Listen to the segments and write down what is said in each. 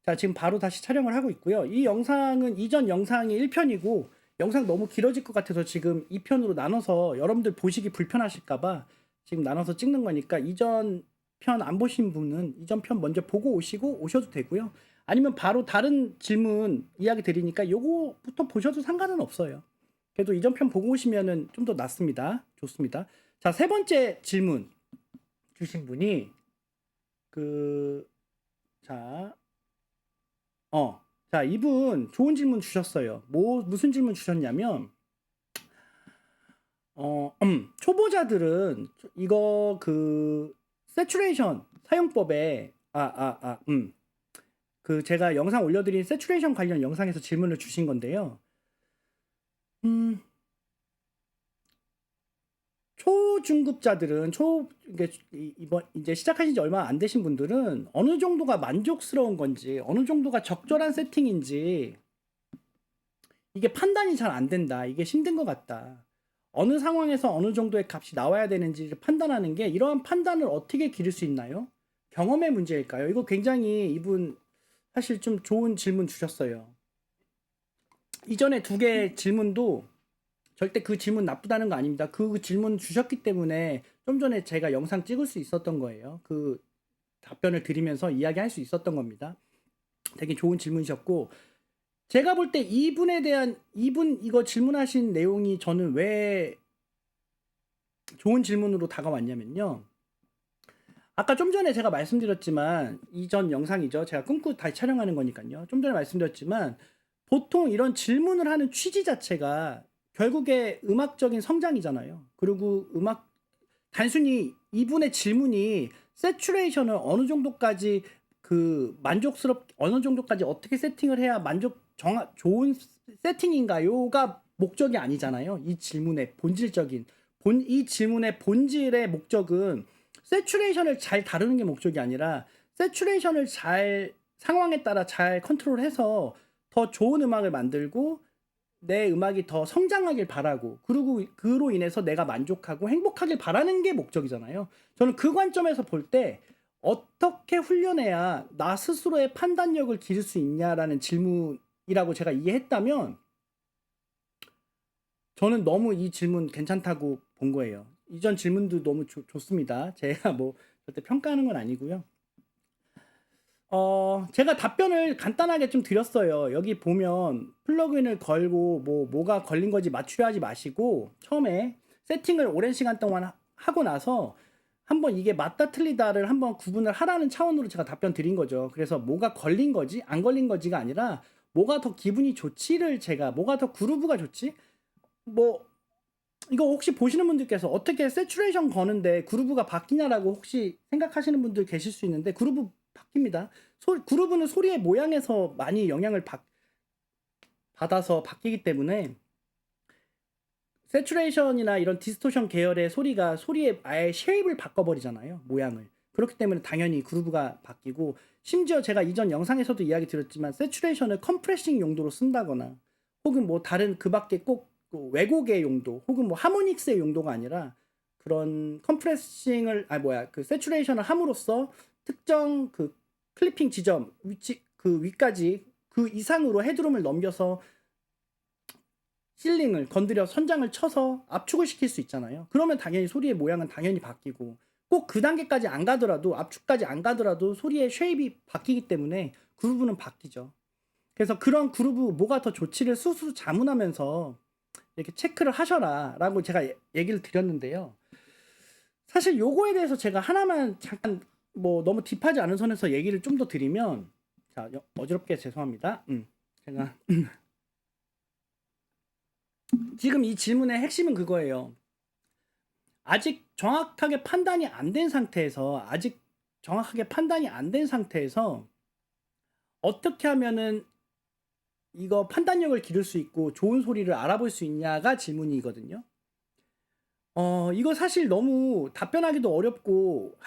자, 지금 바로 다시 촬영을 하고 있고요. 이 영상은 이전 영상이 1편이고 영상 너무 길어질 것 같아서 지금 2편으로 나눠서 여러분들 보시기 불편하실까봐 지금 나눠서 찍는 거니까 이전 편 안 보신 분은 이전 편 먼저 보고 오시고 오셔도 되고요. 아니면 바로 다른 질문 이야기 드리니까 요거부터 보셔도 상관은 없어요. 그래도 이전 편 보고 오시면은 좀 더 낫습니다. 좋습니다. 자, 세 번째 질문 주신 분이 자, 자, 이분 좋은 질문 주셨어요. 무슨 질문 주셨냐면, 초보자들은 이거 세츄레이션 사용법에, 제가 영상 올려드린 세츄레이션 관련 영상에서 질문을 주신 건데요. 초중급자들은 이번 이제 시작하신 지 얼마 안 되신 분들은 어느 정도가 만족스러운 건지, 어느 정도가 적절한 세팅인지 이게 판단이 잘 안 된다. 이게 힘든 것 같다. 어느 상황에서 어느 정도의 값이 나와야 되는지를 판단하는 게 이러한 판단을 어떻게 기를 수 있나요? 경험의 문제일까요? 이거 굉장히 이분 사실 좀 좋은 질문 주셨어요. 이전에 두 개 질문도 절대 그 질문 나쁘다는 거 아닙니다. 그 질문 주셨기 때문에 좀 전에 제가 영상 찍을 수 있었던 거예요. 그 답변을 드리면서 이야기할 수 있었던 겁니다. 되게 좋은 질문이셨고, 제가 볼 때 이분 이거 질문하신 내용이 저는 왜 좋은 질문으로 다가왔냐면요. 아까 좀 전에 제가 말씀드렸지만, 이전 영상이죠. 제가 끊고 다시 촬영하는 거니까요. 좀 전에 말씀드렸지만, 보통 이런 질문을 하는 취지 자체가 결국에 음악적인 성장이잖아요. 그리고 단순히 이분의 질문이 세츄레이션을 어느 정도까지 어느 정도까지 어떻게 세팅을 해야 좋은 세팅인가요가 목적이 아니잖아요. 이 질문의 이 질문의 본질의 목적은 세츄레이션을 잘 다루는 게 목적이 아니라 세츄레이션을 상황에 따라 잘 컨트롤해서 더 좋은 음악을 만들고 내 음악이 더 성장하길 바라고, 그리고 그로 인해서 내가 만족하고 행복하길 바라는 게 목적이잖아요. 저는 그 관점에서 볼 때 어떻게 훈련해야 나 스스로의 판단력을 기를 수 있냐라는 질문이라고 제가 이해했다면 저는 너무 이 질문 괜찮다고 본 거예요. 이전 질문도 너무 좋습니다. 제가 뭐 절대 평가하는 건 아니고요. 제가 답변을 간단하게 좀 드렸어요. 여기 보면 플러그인을 걸고 뭐가 걸린 건지 맞추려 하지 마시고 처음에 세팅을 오랜 시간 동안 하고 나서 한번 이게 맞다 틀리다를 한번 구분을 하라는 차원으로 제가 답변 드린 거죠. 그래서 뭐가 걸린 거지 안 걸린 거지가 아니라 뭐가 더 기분이 좋지를 뭐가 더 그루브가 좋지? 이거 혹시 보시는 분들께서 어떻게 세츄레이션 거는데 그루브가 바뀌냐라고 혹시 생각하시는 분들 계실 수 있는데, 그루브 바뀝니다. 그루브는 소리의 모양에서 많이 영향을 받아서 바뀌기 때문에 세츄레이션이나 이런 디스토션 계열의 소리의 아예 쉐입을 바꿔버리잖아요. 모양을. 그렇기 때문에 당연히 그루브가 바뀌고, 심지어 제가 이전 영상에서도 이야기 드렸지만 세츄레이션을 컴프레싱 용도로 쓴다거나 혹은 다른 그 밖에 꼭 왜곡의 용도 혹은 하모닉스의 용도가 아니라 그런 세츄레이션을 함으로써 특정 클리핑 지점 위까지 그 이상으로 헤드룸을 넘겨서 실링을 건드려 선장을 쳐서 압축을 시킬 수 있잖아요. 그러면 당연히 소리의 모양은 당연히 바뀌고, 꼭 그 단계까지 안 가더라도, 압축까지 안 가더라도 소리의 쉐입이 바뀌기 때문에 그루브는 바뀌죠. 그래서 그런 그루브 뭐가 더 좋지를 수수 자문하면서 이렇게 체크를 하셔라 라고 제가 얘기를 드렸는데요. 사실 요거에 대해서 제가 하나만 잠깐 너무 딥하지 않은 선에서 얘기를 좀 더 드리면, 자, 어지럽게 죄송합니다. 제가 지금 이 질문의 핵심은 그거예요. 아직 정확하게 판단이 안 된 상태에서 어떻게 하면은 이거 판단력을 기를 수 있고 좋은 소리를 알아볼 수 있냐가 질문이거든요. 이거 사실 너무 답변하기도 어렵고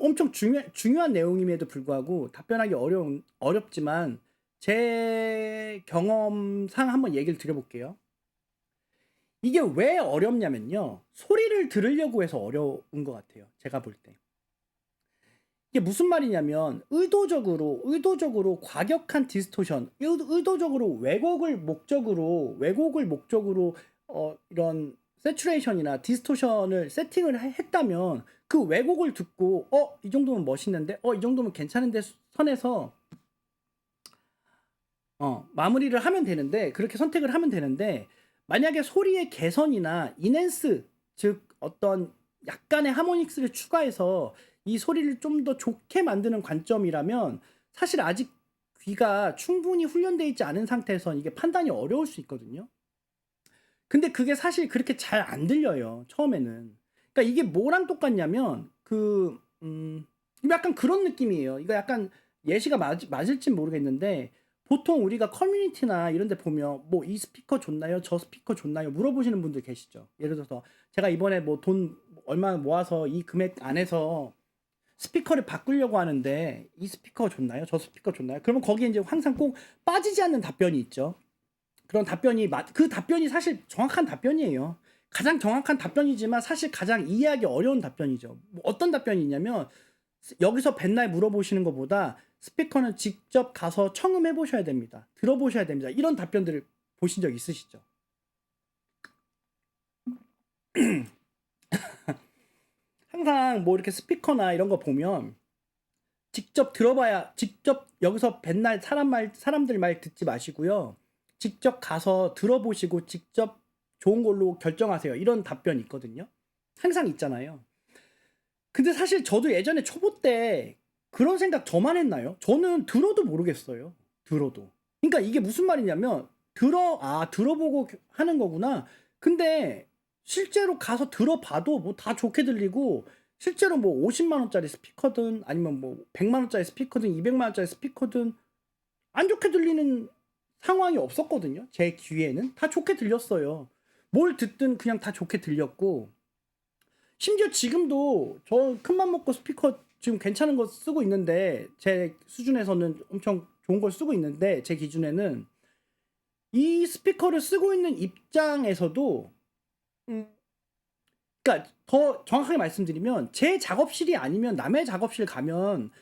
엄청 중요한 내용임에도 불구하고 답변하기 어렵지만 제 경험상 한번 얘기를 드려볼게요. 이게 왜 어렵냐면요. 소리를 들으려고 해서 어려운 것 같아요. 제가 볼 때. 이게 무슨 말이냐면 의도적으로 과격한 디스토션, 의도적으로 왜곡을 목적으로 이런 세츄레이션이나 디스토션을 세팅을 했다면 그 왜곡을 듣고 이 정도면 멋있는데 이 정도면 괜찮은데 선에서 마무리를 하면 되는데, 그렇게 선택을 하면 되는데, 만약에 소리의 개선이나 인핸스, 즉 어떤 약간의 하모닉스를 추가해서 이 소리를 좀 더 좋게 만드는 관점이라면 사실 아직 귀가 충분히 훈련되어 있지 않은 상태에선 이게 판단이 어려울 수 있거든요. 근데 그게 사실 그렇게 잘 안 들려요, 처음에는. 그러니까 이게 뭐랑 똑같냐면 약간 그런 느낌이에요. 이거 약간 예시가 맞을지 모르겠는데, 보통 우리가 커뮤니티나 이런 데 보면 뭐 이 스피커 좋나요? 저 스피커 좋나요? 물어보시는 분들 계시죠. 예를 들어서 제가 이번에 뭐 돈 얼마 모아서 이 금액 안에서 스피커를 바꾸려고 하는데 이 스피커 좋나요? 저 스피커 좋나요? 그러면 거기에 이제 항상 꼭 빠지지 않는 답변이 있죠. 그런 답변이 그 답변이 사실 정확한 답변이에요. 가장 정확한 답변이지만 사실 가장 이해하기 어려운 답변이죠. 뭐 어떤 답변이 있냐면, 여기서 맨날 물어보시는 것보다 스피커는 직접 가서 청음해 보셔야 됩니다. 들어보셔야 됩니다. 이런 답변들을 보신 적 있으시죠? 항상 뭐 이렇게 스피커나 이런 거 보면 직접 여기서 맨날 사람들 말 듣지 마시고요. 직접 가서 들어보시고 직접 좋은 걸로 결정하세요. 이런 답변이 있거든요. 항상 있잖아요. 근데 사실 저도 예전에 초보 때 그런 생각 저만 했나요? 저는 들어도 모르겠어요. 들어도. 그러니까 이게 무슨 말이냐면, 들어보고 하는 거구나. 근데 실제로 가서 들어봐도 뭐 다 좋게 들리고, 실제로 뭐 50만 원짜리 스피커든 아니면 뭐 100만 원짜리 스피커든 200만 원짜리 스피커든 안 좋게 들리는 상황이 없었거든요. 제 귀에는 다 좋게 들렸어요. 뭘 듣든 그냥 다 좋게 들렸고, 심지어 지금도 저 큰맘 먹고 스피커 지금 괜찮은 거 쓰고 있는데, 제 수준에서는 엄청 좋은 걸 쓰고 있는데, 제 기준에는 이 스피커를 쓰고 있는 입장에서도 그러니까 더 정확하게 말씀드리면, 제 작업실이 아니면 남의 작업실 가면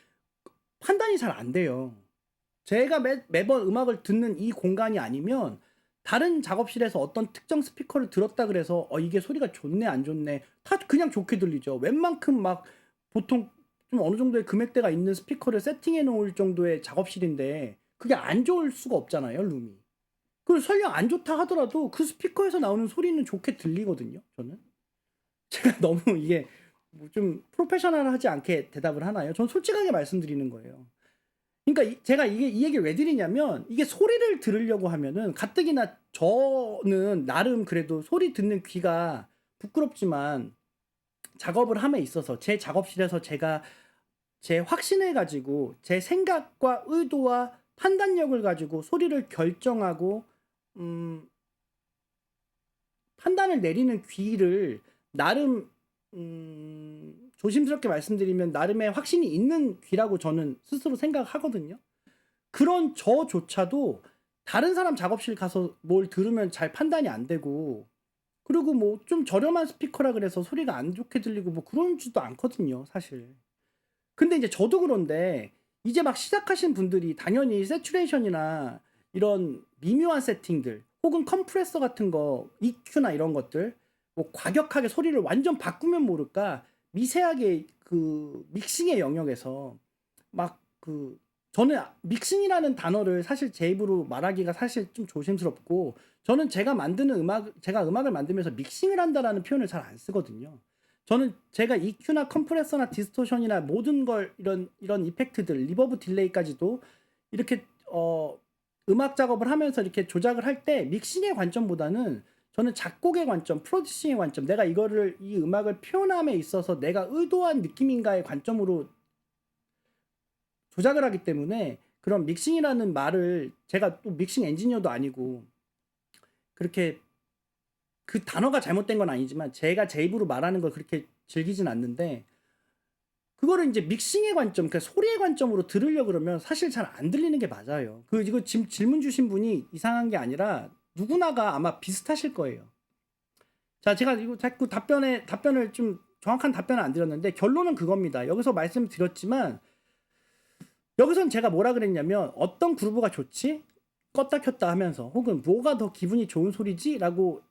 판단이 잘 안 돼요. 제가 매번 음악을 듣는 이 공간이 아니면 다른 작업실에서 어떤 특정 스피커를 들었다 그래서 이게 소리가 좋네 안 좋네 다 그냥 좋게 들리죠. 웬만큼 막 보통 좀 어느 정도의 금액대가 있는 스피커를 세팅해 놓을 정도의 작업실인데 그게 안 좋을 수가 없잖아요, 룸이. 그리고 설령 안 좋다 하더라도 그 스피커에서 나오는 소리는 좋게 들리거든요, 저는. 제가 너무 이게 뭐좀 프로페셔널하지 않게 대답을 하나요? 전 솔직하게 말씀드리는 거예요. 그러니까 제가 이 얘기를 왜 드리냐면, 이게 소리를 들으려고 하면은 가뜩이나 저는 나름 그래도 소리 듣는 귀가 부끄럽지만 작업을 함에 있어서 제 작업실에서 제가 제 확신을 가지고 제 생각과 의도와 판단력을 가지고 소리를 결정하고 판단을 내리는 귀를 나름 조심스럽게 말씀드리면 나름의 확신이 있는 귀라고 저는 스스로 생각하거든요. 그런 저조차도 다른 사람 작업실 가서 뭘 들으면 잘 판단이 안 되고, 그리고 뭐 좀 저렴한 스피커라 그래서 소리가 안 좋게 들리고 뭐 그런지도 않거든요, 사실. 근데 이제 저도 그런데 이제 막 시작하신 분들이 당연히 세츄레이션이나 이런 미묘한 세팅들 혹은 컴프레서 같은 거, EQ나 이런 것들 뭐 과격하게 소리를 완전 바꾸면 모를까 미세하게 그 믹싱의 영역에서 막 저는 믹싱이라는 단어를 사실 제 입으로 말하기가 사실 좀 조심스럽고, 저는 제가 음악을 만들면서 믹싱을 한다라는 표현을 잘 안 쓰거든요. 저는 제가 EQ나 컴프레서나 디스토션이나 모든 걸 이런 이펙트들, 리버브 딜레이까지도 이렇게 음악 작업을 하면서 이렇게 조작을 할 때 믹싱의 관점보다는 저는 작곡의 관점, 프로듀싱의 관점, 내가 이 음악을 표현함에 있어서 내가 의도한 느낌인가의 관점으로 조작을 하기 때문에, 그런 믹싱이라는 말을, 제가 또 믹싱 엔지니어도 아니고 그렇게 그 단어가 잘못된 건 아니지만 제가 제 입으로 말하는 걸 그렇게 즐기진 않는데, 그거를 이제 믹싱의 관점, 그러니까 소리의 관점으로 들으려 그러면 사실 잘 안 들리는 게 맞아요. 이거 지금 질문 주신 분이 이상한 게 아니라 누구나가 아마 비슷하실 거예요. 자, 제가 이거 자꾸 답변을 좀 정확한 답변은 안 드렸는데 결론은 그겁니다. 여기서 말씀드렸지만 여기선 제가 뭐라 그랬냐면 어떤 그루브가 좋지? 껐다 켰다 하면서 혹은 뭐가 더 기분이 좋은 소리지? 라고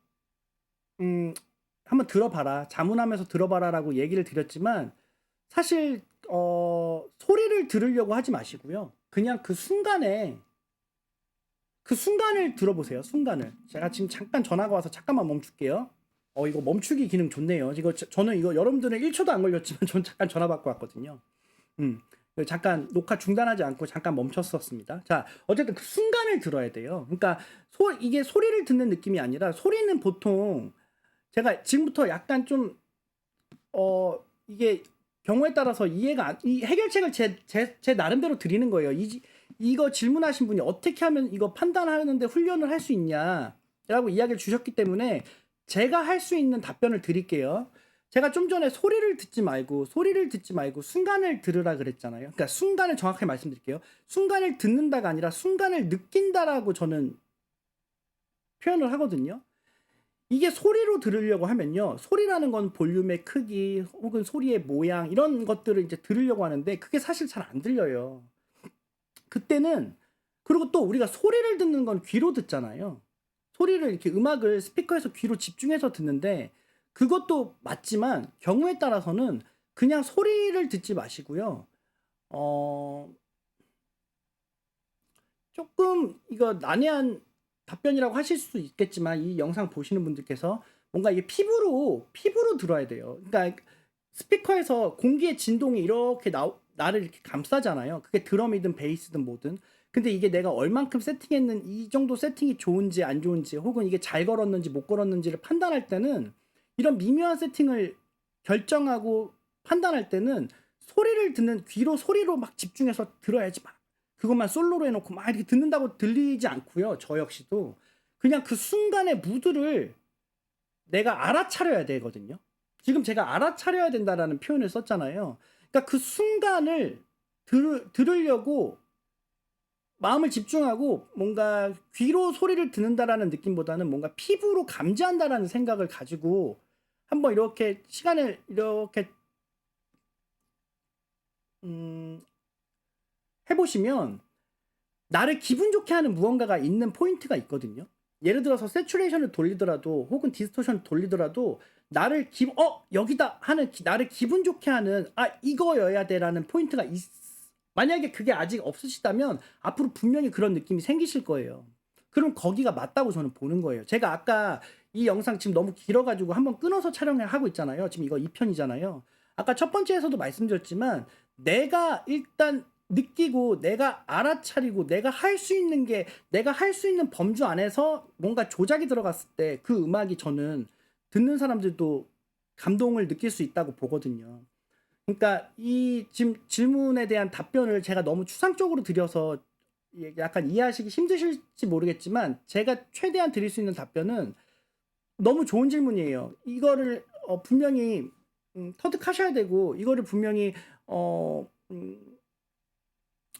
한번 들어봐라. 자문하면서 들어봐라라고 얘기를 드렸지만 사실 소리를 들으려고 하지 마시고요. 그냥 그 순간에 그 순간을 들어보세요. 순간을. 제가 지금 잠깐 전화가 와서 잠깐만 멈출게요. 이거 멈추기 기능 좋네요. 저는 이거 여러분들은 1초도 안 걸렸지만 전 잠깐 전화 받고 왔거든요. 잠깐 녹화 중단하지 않고 잠깐 멈췄었습니다. 자, 어쨌든 그 순간을 들어야 돼요. 그러니까 이게 소리를 듣는 느낌이 아니라 소리는 보통 제가 지금부터 약간 좀 이게 경우에 따라서 이 해결책을 제 나름대로 드리는 거예요. 이거 질문하신 분이 어떻게 하면 이거 판단하는데 훈련을 할 수 있냐라고 이야기를 주셨기 때문에 제가 할 수 있는 답변을 드릴게요. 제가 좀 전에 소리를 듣지 말고 순간을 들으라 그랬잖아요. 그러니까 순간을 정확하게 말씀드릴게요. 순간을 듣는다가 아니라 순간을 느낀다라고 저는 표현을 하거든요. 이게 소리로 들으려고 하면요. 소리라는 건 볼륨의 크기 혹은 소리의 모양 이런 것들을 이제 들으려고 하는데 그게 사실 잘 안 들려요. 그때는 그리고 또 우리가 소리를 듣는 건 귀로 듣잖아요. 소리를 이렇게 음악을 스피커에서 귀로 집중해서 듣는데 그것도 맞지만 경우에 따라서는 그냥 소리를 듣지 마시고요. 조금 이거 난해한 답변이라고 하실 수 있겠지만 이 영상 보시는 분들께서 뭔가 이게 피부로 들어야 돼요. 그러니까 스피커에서 공기의 진동이 이렇게 나를 이렇게 감싸잖아요. 그게 드럼이든 베이스든 뭐든. 근데 이게 내가 얼만큼 세팅했는 이 정도 세팅이 좋은지 안 좋은지 혹은 이게 잘 걸었는지 못 걸었는지를 판단할 때는 이런 미묘한 세팅을 결정하고 판단할 때는 소리를 듣는 귀로 소리로 막 집중해서 들어야지 막 그것만 솔로로 해놓고 막 이렇게 듣는다고 들리지 않고요. 저 역시도 그냥 그 순간의 무드를 내가 알아차려야 되거든요. 지금 제가 알아차려야 된다라는 표현을 썼잖아요. 그러니까 그 순간을 들으려고 마음을 집중하고 뭔가 귀로 소리를 듣는다라는 느낌보다는 뭔가 피부로 감지한다라는 생각을 가지고 한번 이렇게 시간을 이렇게 해보시면 나를 기분 좋게 하는 무언가가 있는 포인트가 있거든요. 예를 들어서 세츄레이션을 돌리더라도 혹은 디스토션을 돌리더라도 나를 여기다 하는 나를 기분 좋게 하는 이거여야 돼라는 포인트가 만약에 그게 아직 없으시다면 앞으로 분명히 그런 느낌이 생기실 거예요. 그럼 거기가 맞다고 저는 보는 거예요. 제가 아까 이 영상 지금 너무 길어가지고 한번 끊어서 촬영을 하고 있잖아요. 지금 이거 2편이잖아요. 아까 첫 번째에서도 말씀드렸지만 내가 일단 느끼고 내가 알아차리고 내가 할 수 있는 범주 안에서 뭔가 조작이 들어갔을 때 그 음악이 저는 듣는 사람들도 감동을 느낄 수 있다고 보거든요. 그러니까 이 지금 질문에 대한 답변을 제가 너무 추상적으로 드려서 약간 이해하시기 힘드실지 모르겠지만 제가 최대한 드릴 수 있는 답변은 너무 좋은 질문이에요. 이거를 분명히 터득하셔야 되고 이거를 분명히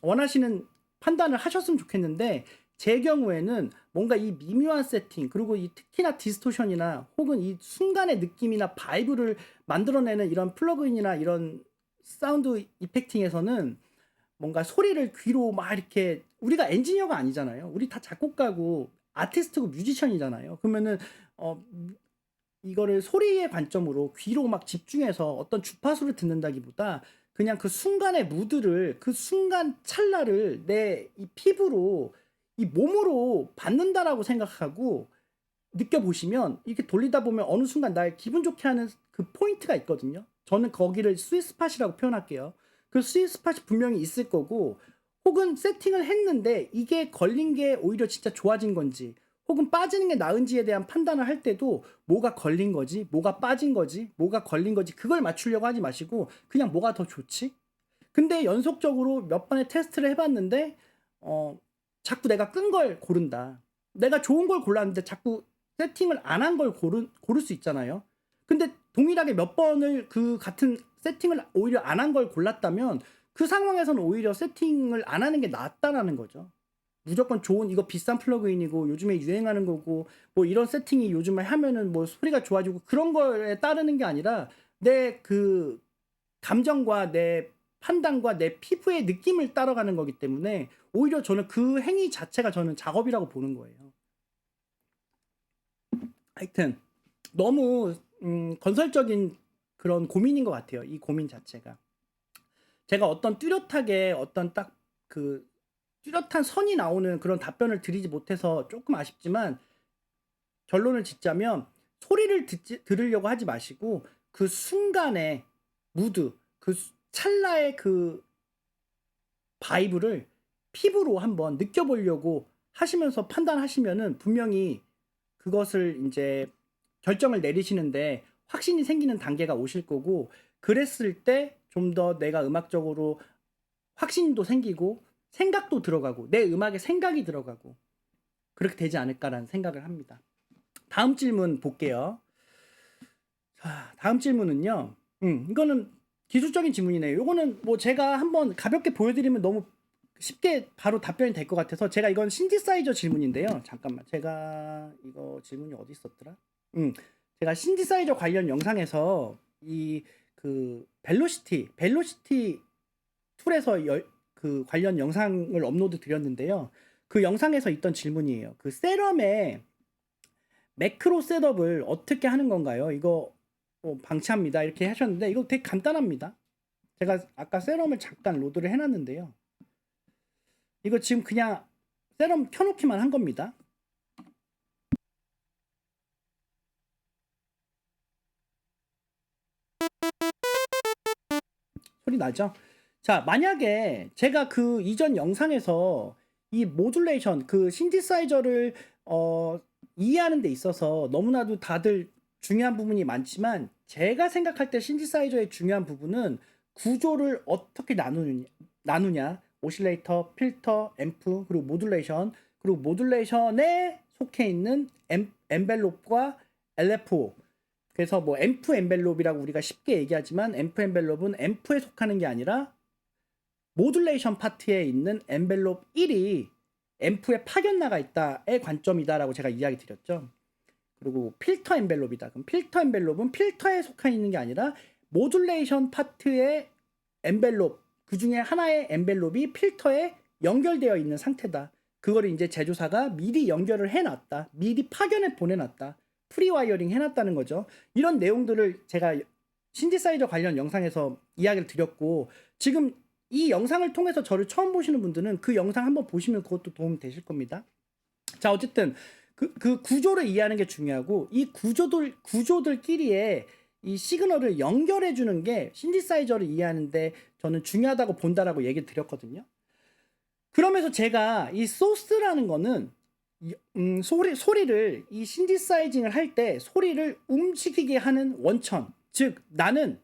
원하시는 판단을 하셨으면 좋겠는데 제 경우에는 뭔가 이 미묘한 세팅 그리고 이 특히나 디스토션이나 혹은 이 순간의 느낌이나 바이브를 만들어내는 이런 플러그인이나 이런 사운드 이펙팅에서는 뭔가 소리를 귀로 막 이렇게 우리가 엔지니어가 아니잖아요. 우리 다 작곡가고 아티스트고 뮤지션이잖아요. 그러면은 이거를 소리의 관점으로 귀로 막 집중해서 어떤 주파수를 듣는다기보다 그냥 그 순간의 무드를 그 순간 찰나를 내 이 피부로 이 몸으로 받는다라고 생각하고 느껴보시면 이렇게 돌리다 보면 어느 순간 날 기분 좋게 하는 그 포인트가 있거든요. 저는 거기를 스윗스팟이라고 표현할게요. 그 스윗스팟이 분명히 있을 거고 혹은 세팅을 했는데 이게 걸린 게 오히려 진짜 좋아진 건지 혹은 빠지는 게 나은지에 대한 판단을 할 때도 뭐가 걸린 거지, 뭐가 빠진 거지, 뭐가 걸린 거지 그걸 맞추려고 하지 마시고 그냥 뭐가 더 좋지? 근데 연속적으로 몇 번의 테스트를 해봤는데 자꾸 내가 끈 걸 고른다. 내가 좋은 걸 골랐는데 자꾸 세팅을 안 한 걸 고를 수 있잖아요. 근데 동일하게 몇 번을 그 같은 세팅을 오히려 안 한 걸 골랐다면 그 상황에서는 오히려 세팅을 안 하는 게 낫다라는 거죠. 무조건 좋은 이거 비싼 플러그인이고 요즘에 유행하는 거고 뭐 이런 세팅이 요즘에 하면은 뭐 소리가 좋아지고 그런 거에 따르는 게 아니라 내 그 감정과 내 판단과 내 피부의 느낌을 따라가는 거기 때문에 오히려 저는 그 행위 자체가 저는 작업이라고 보는 거예요. 하여튼 너무 건설적인 그런 고민인 것 같아요. 이 고민 자체가. 제가 어떤 뚜렷하게 어떤 딱 그 뚜렷한 선이 나오는 그런 답변을 드리지 못해서 조금 아쉽지만 결론을 짓자면 소리를 들으려고 하지 마시고 그 순간의 무드, 그 찰나의 그 바이브를 피부로 한번 느껴보려고 하시면서 판단하시면은 분명히 그것을 이제 결정을 내리시는데 확신이 생기는 단계가 오실 거고, 그랬을 때 좀 더 내가 음악적으로 확신도 생기고 생각도 들어가고 내 음악에 생각이 들어가고 그렇게 되지 않을까라는 생각을 합니다. 다음 질문 볼게요. 자, 다음 질문은요. 이거는 기술적인 질문이네요. 이거는 뭐 제가 한번 가볍게 보여드리면 너무 쉽게 바로 답변이 될 것 같아서 제가 이건 신디사이저 질문인데요. 잠깐만, 제가 이거 질문이 어디 있었더라? 제가 신디사이저 관련 영상에서 이 그 벨로시티 툴에서 그 관련 영상을 업로드 드렸는데요. 그 영상에서 있던 질문이에요. 그 세럼의 매크로 셋업을 어떻게 하는 건가요? 이거 방치합니다. 이렇게 하셨는데 이거 되게 간단합니다. 제가 아까 세럼을 잠깐 로드를 해놨는데요. 이거 지금 그냥 세럼 켜놓기만 한 겁니다. 소리 나죠? 자, 만약에 제가 그 이전 영상에서 이 모듈레이션, 그 신디사이저를 이해하는 데 있어서 너무나도 다들 중요한 부분이 많지만, 제가 생각할 때 신디사이저의 중요한 부분은 구조를 어떻게 나누냐, 오실레이터, 필터, 앰프, 그리고 모듈레이션, 그리고 모듈레이션에 속해 있는 엔벨롭과 LFO. 그래서 뭐 앰프 엔벨롭이라고 우리가 쉽게 얘기하지만, 앰프 엔벨롭은 앰프에 속하는 게 아니라 모듈레이션 파트에 있는 엔벨롭 1이 앰프에 파견 나가 있다의 관점이다라고 제가 이야기 드렸죠. 그리고 필터 엔벨롭이다. 그럼 필터 엔벨롭은 필터에 속해 있는 게 아니라 모듈레이션 파트의 엔벨롭, 그 중에 하나의 엔벨롭이 필터에 연결되어 있는 상태다. 그거를 이제 제조사가 미리 연결을 해놨다. 미리 파견에 보내놨다. 프리와이어링 해놨다는 거죠. 이런 내용들을 제가 신디사이저 관련 영상에서 이야기를 드렸고, 지금 이 영상을 통해서 저를 처음 보시는 분들은 그 영상 한번 보시면 그것도 도움이 되실 겁니다. 자, 어쨌든 그 구조를 이해하는 게 중요하고, 이 구조들끼리의 이 시그널을 연결해 주는 게 신디사이저를 이해하는데 저는 중요하다고 본다라고 얘기 드렸거든요. 그러면서 제가 이 소스라는 거는 소리를 이 신디사이징을 할 때 소리를 움직이게 하는 원천, 즉 나는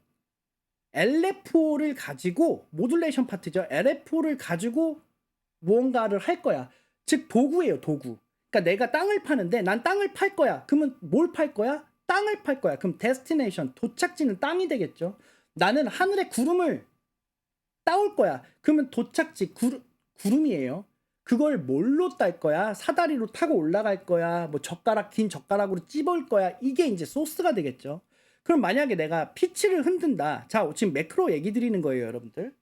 LFO를 가지고, 모듈레이션 파트죠. LFO를 가지고 무언가를 할 거야. 즉 도구예요, 도구. 그러니까 내가 땅을 파는데 난 땅을 팔 거야. 그러면 뭘 팔 거야? 땅을 팔 거야. 그럼 데스티네이션, 도착지는 땅이 되겠죠. 나는 하늘에 구름을 따올 거야. 그러면 도착지 구름이에요. 그걸 뭘로 딸 거야? 사다리로 타고 올라갈 거야? 뭐 긴 젓가락으로 찝을 거야? 이게 이제 소스가 되겠죠. 그럼 만약에 내가 피치를 흔든다. 자, 지금 매크로 얘기 드리는 거예요, 여러분들.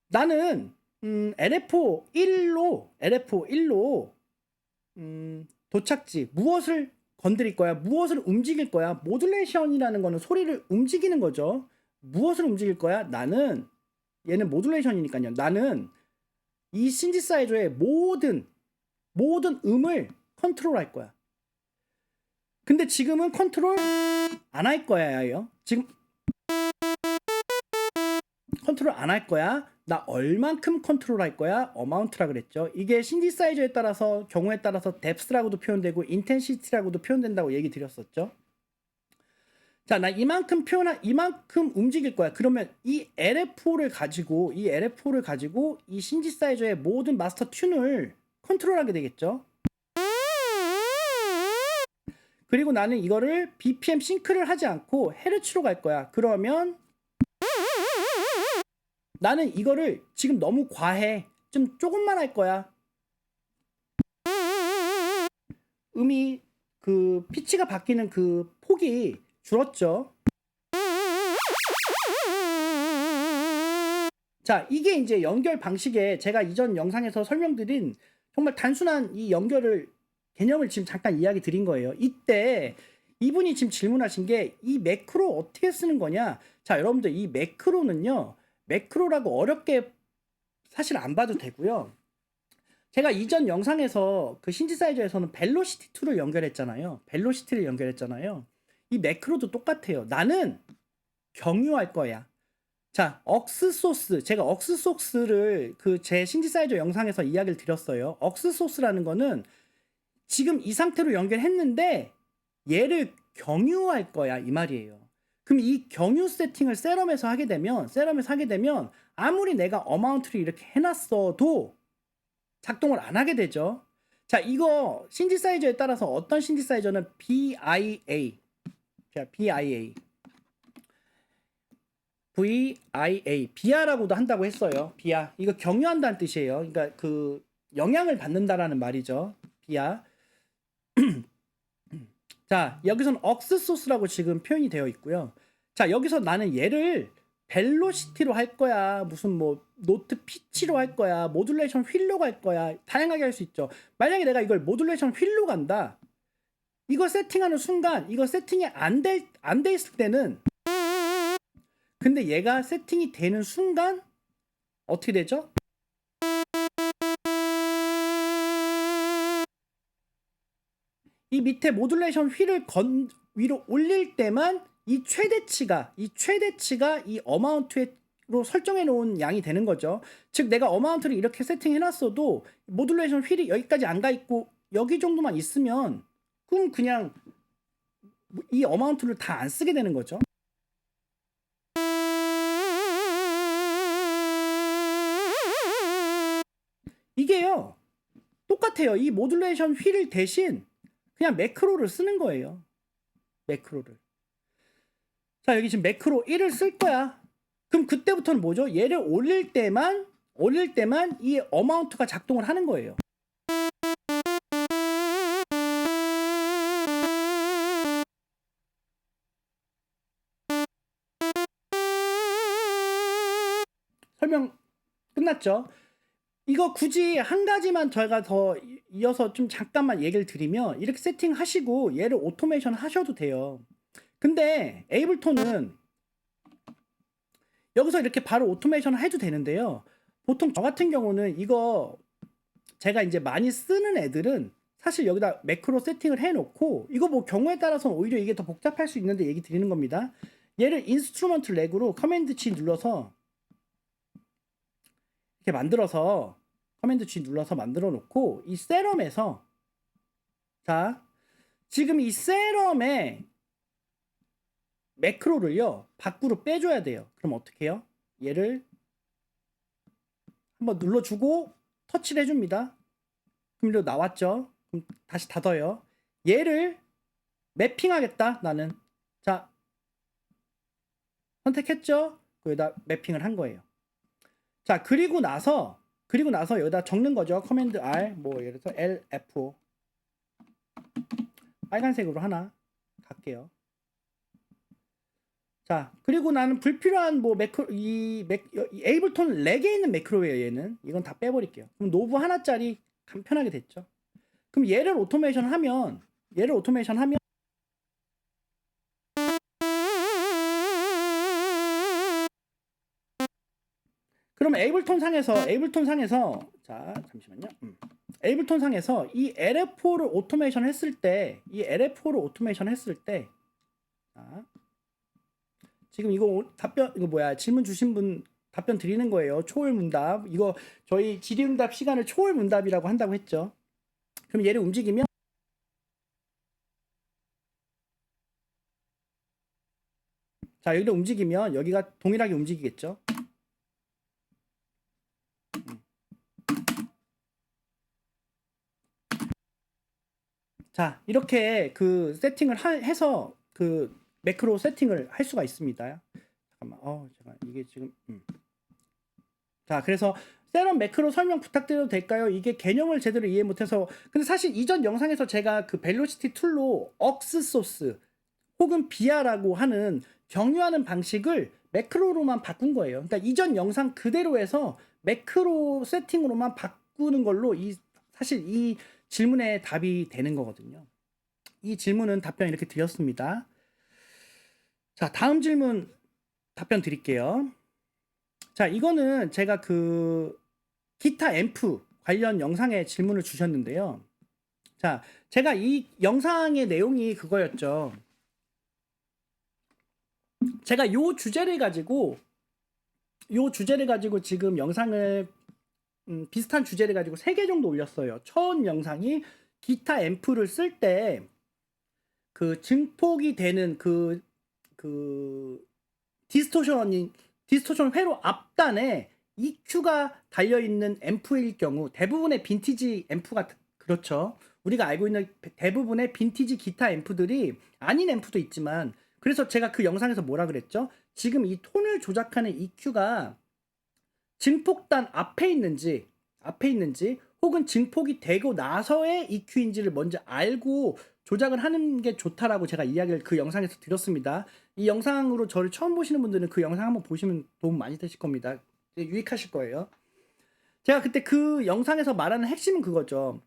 나는 LFO 1로 도착지 무엇을 건드릴 거야? 무엇을 움직일 거야? 모듈레이션이라는 거는 소리를 움직이는 거죠. 무엇을 움직일 거야? 나는, 얘는 모듈레이션이니까요. 나는 이 신디사이저의 모든 음을 컨트롤할 거야. 근데 지금은 컨트롤 안 할 거야요. 지금 컨트롤 안 할 거야. 나 얼만큼 컨트롤 할 거야? 어마운트라 그랬죠. 이게 신디사이저에 따라서, 경우에 따라서 뎁스라고도 표현되고 인텐시티라고도 표현된다고 얘기 드렸었죠. 자, 나 이만큼 이만큼 움직일 거야. 그러면 이 LFO를 가지고 이 신디사이저의 모든 마스터 튠을 컨트롤하게 되겠죠. 그리고 나는 이거를 BPM 싱크를 하지 않고 헤르츠로 갈 거야. 그러면 나는 이거를 지금 너무 과해. 좀 조금만 할 거야. 음이 그 피치가 바뀌는 그 폭이 줄었죠. 자, 이게 이제 연결 방식에 제가 이전 영상에서 설명드린 정말 단순한 이 연결을 개념을 지금 잠깐 이야기 드린 거예요. 이때 이분이 지금 질문하신 게 이 매크로 어떻게 쓰는 거냐. 자, 여러분들 이 매크로는요. 매크로라고 어렵게 사실 안 봐도 되고요. 제가 이전 영상에서 그 신지사이저에서는 벨로시티 2를 연결했잖아요. 벨로시티를 연결했잖아요. 이 매크로도 똑같아요. 나는 경유할 거야. 자, 억스소스. 제가 억스소스를 그 제 신지사이저 영상에서 이야기를 드렸어요. 억스소스라는 거는 지금 이 상태로 연결했는데 얘를 경유할 거야 이 말이에요. 그럼 이 경유 세팅을 셋업에서 하게 되면 아무리 내가 어마운트를 이렇게 해놨어도 작동을 안 하게 되죠. 자, 이거 신지사이저에 따라서 어떤 신지사이저는 BIA. 자, VIA, 비아라고도 한다고 했어요. 비아. 이거 경유한다는 뜻이에요. 그러니까 그 영향을 받는다라는 말이죠. 비아. 자, 여기서는 억스소스라고 지금 표현이 되어 있고요. 자, 여기서 나는 얘를 벨로시티로 할 거야. 무슨 뭐 노트 피치로 할 거야. 모듈레이션 휠로 갈 거야. 다양하게 할 수 있죠. 만약에 내가 이걸 모듈레이션 휠로 간다. 이거 세팅하는 순간 이거 세팅이 안 돼 있을 때는 근데 얘가 세팅이 되는 순간 어떻게 되죠? 이 밑에 모듈레이션 휠을 위로 올릴 때만 이 최대치가 이 어마운트로 설정해 놓은 양이 되는 거죠. 즉 내가 어마운트를 이렇게 세팅해 놨어도 모듈레이션 휠이 여기까지 안 가 있고 여기 정도만 있으면 그럼 그냥 이 어마운트를 다 안 쓰게 되는 거죠. 이게요 똑같아요. 이 모듈레이션 휠을 대신 그냥 매크로를 쓰는 거예요. 매크로를. 자, 여기 지금 매크로 1을 쓸 거야. 그럼 그때부터는 뭐죠? 얘를 올릴 때만 이 어마운트가 작동을 하는 거예요. 설명 끝났죠? 이거 굳이 한 가지만 저희가 더 이어서 좀 잠깐만 얘기를 드리면 이렇게 세팅하시고 얘를 오토메이션 하셔도 돼요. 근데 에이블톤은 여기서 이렇게 바로 오토메이션 해도 되는데요. 보통 저 같은 경우는 이거 제가 이제 많이 쓰는 애들은 사실 여기다 매크로 세팅을 해놓고 이거 뭐 경우에 따라서는 오히려 이게 더 복잡할 수 있는데 얘기 드리는 겁니다. 얘를 인스트루먼트 렉으로 커맨드 G 눌러서 이렇게 만들어서 커맨드 G 눌러서 만들어 놓고 이 셋업에서 자 지금 이 셋업에 매크로를요 밖으로 빼줘야 돼요. 그럼 어떻게 해요? 얘를 한번 눌러주고 터치를 해줍니다. 그럼 이거 나왔죠? 그럼 다시 닫아요. 얘를 매핑하겠다 나는. 자 선택했죠? 여기다 매핑을 한 거예요. 자 그리고 나서 여기다 적는 거죠. 커맨드 R 뭐 예를 들어서 LF 빨간색으로 하나 갈게요. 자 그리고 나는 불필요한 뭐 에이블톤 렉에 있는 매크로예요. 얘는 이건 다 빼버릴게요. 그럼 노브 하나짜리 간편하게 됐죠. 그럼 얘를 오토메이션 하면 그럼 에이블톤 상에서 자 잠시만요. 에이블톤 상에서 이 LF4를 오토메이션 했을 때 자, 지금 이거 질문 주신 분 답변 드리는 거예요. 초월문답. 이거 저희 질의응답 시간을 초월문답이라고 한다고 했죠. 그럼 얘를 움직이면 자 여기를 움직이면 여기가 동일하게 움직이겠죠. 자 이렇게 그 세팅을 해서 그 매크로 세팅을 할 수가 있습니다. 잠깐만 잠깐 이게 지금 자 그래서 셋업 매크로 설명 부탁드려도 될까요? 이게 개념을 제대로 이해 못해서 근데 사실 이전 영상에서 제가 그 벨로시티 툴로 억스소스 혹은 비아라고 하는 경유하는 방식을 매크로로만 바꾼 거예요. 그러니까 이전 영상 그대로 해서 매크로 세팅으로만 바꾸는 걸로 사실 이 질문에 답이 되는 거거든요. 이 질문은 답변 이렇게 드렸습니다. 자, 다음 질문 답변 드릴게요. 자, 이거는 제가 그 기타 앰프 관련 영상에 질문을 주셨는데요. 자, 제가 이 영상의 내용이 그거였죠. 제가 요 주제를 가지고 지금 영상을 비슷한 주제를 가지고 3개 정도 올렸어요. 처음 영상이 기타 앰프를 쓸 때 그 증폭이 되는 그 디스토션 회로 앞단에 EQ가 달려있는 앰프일 경우, 대부분의 빈티지 앰프가 그렇죠. 우리가 알고 있는 대부분의 빈티지 기타 앰프들이 아닌 앰프도 있지만, 그래서 제가 그 영상에서 뭐라 그랬죠? 지금 이 톤을 조작하는 EQ가 증폭단 앞에 있는지 혹은 증폭이 되고 나서의 EQ인지를 먼저 알고 조작을 하는 게 좋다라고 제가 이야기를 그 영상에서 드렸습니다. 이 영상으로 저를 처음 보시는 분들은 그 영상 한번 보시면 도움 많이 되실 겁니다. 유익하실 거예요. 제가 그때 그 영상에서 말하는 핵심은 그거죠.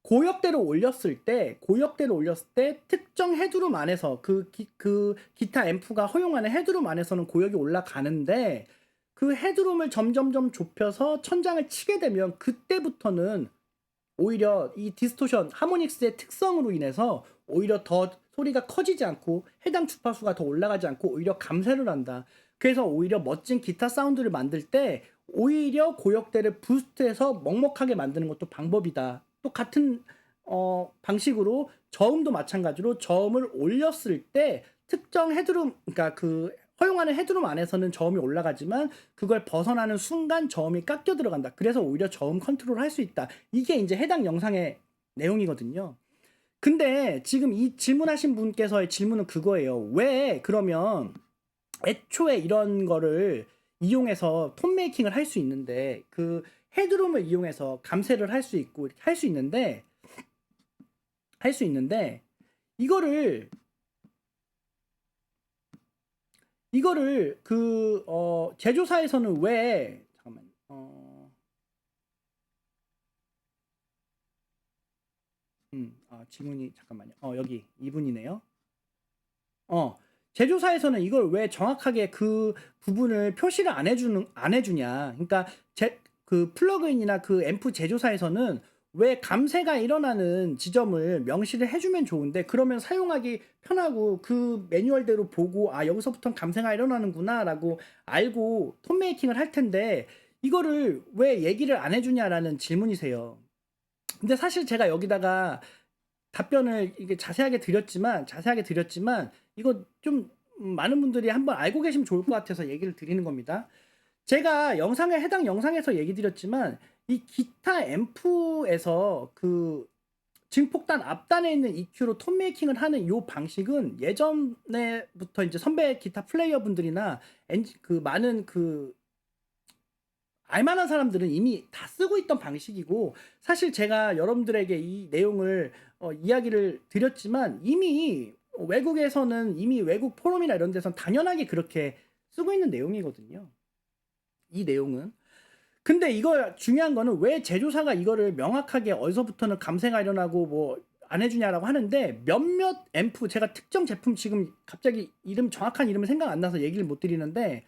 고역대로 올렸을 때 특정 헤드룸 안에서 그 기타 앰프가 허용하는 헤드룸 안에서는 고역이 올라가는데, 그 헤드룸을 점점점 좁혀서 천장을 치게 되면 그때부터는 오히려 이 디스토션 하모닉스의 특성으로 인해서 오히려 더 소리가 커지지 않고 해당 주파수가 더 올라가지 않고 오히려 감쇄를 한다. 그래서 오히려 멋진 기타 사운드를 만들 때 오히려 고역대를 부스트해서 먹먹하게 만드는 것도 방법이다. 또 같은 방식으로 저음도 마찬가지로 저음을 올렸을 때 특정 헤드룸, 그러니까 그 허용하는 헤드룸 안에서는 저음이 올라가지만 그걸 벗어나는 순간 저음이 깎여 들어간다. 그래서 오히려 저음 컨트롤을 할 수 있다. 이게 이제 해당 영상의 내용이거든요. 근데 지금 이 질문하신 분께서의 질문은 그거예요. 왜 그러면 애초에 이런 거를 이용해서 톤 메이킹을 할 수 있는데, 그 헤드룸을 이용해서 감쇄를 할 수 있고 할 수 있는데 이거를 그 제조사에서는 왜 잠깐만 질문이 잠깐만요. 여기 이분이네요. 제조사에서는 이걸 왜 정확하게 그 부분을 표시를 안 해주냐. 그러니까 그 플러그인이나 그 앰프 제조사에서는 왜 감쇄가 일어나는 지점을 명시를 해주면 좋은데, 그러면 사용하기 편하고 그 매뉴얼대로 보고 여기서부터 감쇄가 일어나는구나라고 알고 톤 메이킹을 할 텐데, 이거를 왜 얘기를 안 해주냐라는 질문이세요. 근데 사실 제가 여기다가 답변을 이게 자세하게 드렸지만 이거 좀 많은 분들이 한번 알고 계시면 좋을 것 같아서 얘기를 드리는 겁니다. 제가 해당 영상에서 얘기 드렸지만 이 기타 앰프에서 그 증폭단 앞단에 있는 EQ로 톤 메이킹을 하는 이 방식은 예전에부터 이제 선배 기타 플레이어 분들이나 그 많은 그 알만한 사람들은 이미 다 쓰고 있던 방식이고, 사실 제가 여러분들에게 이 내용을 이야기를 드렸지만 이미 외국에서는 이미 외국 포럼이나 이런 데서는 당연하게 그렇게 쓰고 있는 내용이거든요. 이 내용은. 근데 이거 중요한 거는 왜 제조사가 이거를 명확하게 어디서부터는 감쇄가 일어나고 뭐 안 해주냐라고 하는데, 몇몇 앰프, 제가 특정 제품 지금 갑자기 정확한 이름을 생각 안 나서 얘기를 못 드리는데,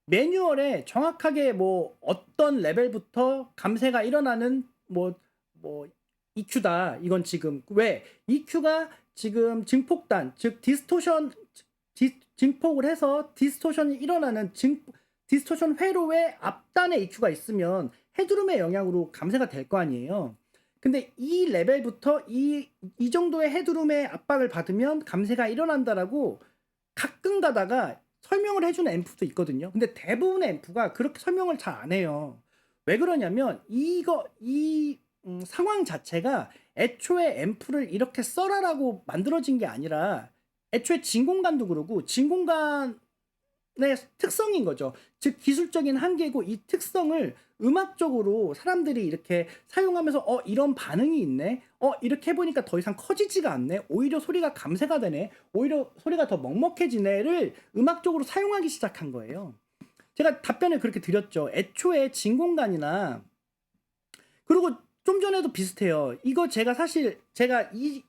매뉴얼에 정확하게 뭐 어떤 레벨부터 감쇄가 일어나는 뭐 EQ다. 이건 지금 왜 EQ가 지금 증폭단, 즉 증폭을 해서 디스토션이 일어나는 디스토션 회로의 앞단에 EQ가 있으면 헤드룸의 영향으로 감쇄가 될 거 아니에요. 근데 이 레벨부터 이 정도의 헤드룸의 압박을 받으면 감쇄가 일어난다라고 가끔 가다가 설명을 해주는 앰프도 있거든요. 근데 대부분의 앰프가 그렇게 설명을 잘 안 해요. 왜 그러냐면 이 상황 자체가 애초에 앰프를 이렇게 써라라고 만들어진 게 아니라, 애초에 진공관도 그러고 진공관에서 특성인 거죠. 즉 기술적인 한계고 이 특성을 음악적으로 사람들이 이렇게 사용하면서 이런 반응이 있네. 이렇게 해보니까 더 이상 커지지가 않네. 오히려 소리가 감쇄가 되네. 오히려 소리가 더 먹먹해지네를 음악적으로 사용하기 시작한 거예요. 제가 답변을 그렇게 드렸죠. 애초에 진공관이나 그리고 좀 전에도 비슷해요. 이거 사실 제가 이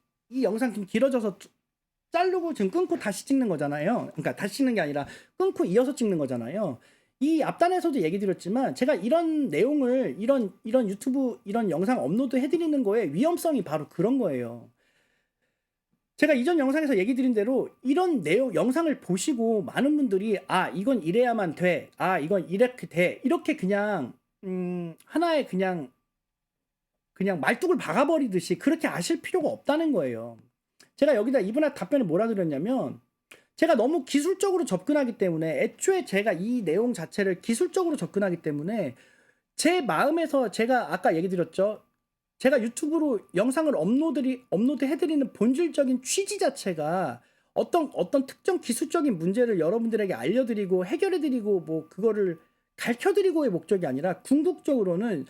영상 좀 길어져서 자르고 지금 끊고 다시 찍는 거잖아요. 그러니까 다시 찍는 게 아니라 끊고 이어서 찍는 거잖아요. 이 앞단에서도 얘기 드렸지만 제가 이런 내용을 이런 유튜브 이런 영상 업로드 해드리는 거에 위험성이 바로 그런 거예요. 제가 이전 영상에서 얘기 드린 대로 이런 내용 영상을 보시고 많은 분들이 이건 이래야만 돼. 이건 이렇게 돼. 이렇게 그냥 하나의 그냥 말뚝을 박아버리듯이 그렇게 아실 필요가 없다는 거예요. 제가 여기다 이분한테 답변을 뭐라 드렸냐면 제가 너무 기술적으로 접근하기 때문에 애초에 제가 이 내용 자체를 기술적으로 접근하기 때문에 제 마음에서 제가 아까 얘기 드렸죠. 제가 유튜브로 영상을 업로드 해드리는 본질적인 취지 자체가 어떤 특정 기술적인 문제를 여러분들에게 알려드리고 해결해드리고 뭐 그거를 가르쳐드리고의 목적이 아니라 궁극적으로는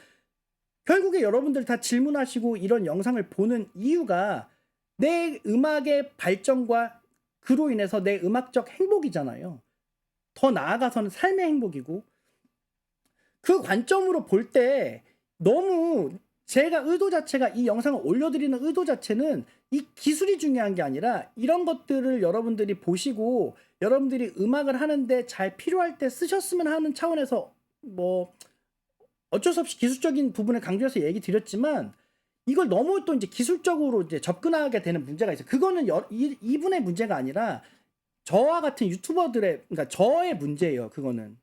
결국에 여러분들 다 질문하시고 이런 영상을 보는 이유가 내 음악의 발전과 그로 인해서 내 음악적 행복이잖아요. 더 나아가서는 삶의 행복이고 그 관점으로 볼 때 너무 제가 의도 자체가 이 영상을 올려드리는 의도 자체는 이 기술이 중요한 게 아니라 이런 것들을 여러분들이 보시고 여러분들이 음악을 하는데 잘 필요할 때 쓰셨으면 하는 차원에서 뭐 어쩔 수 없이 기술적인 부분을 강조해서 얘기 드렸지만 이걸 너무 또 이제 기술적으로 이제 접근하게 되는 문제가 있어요. 그거는 이분의 문제가 아니라 저와 같은 유튜버들의 그러니까 저의 문제예요. 그거는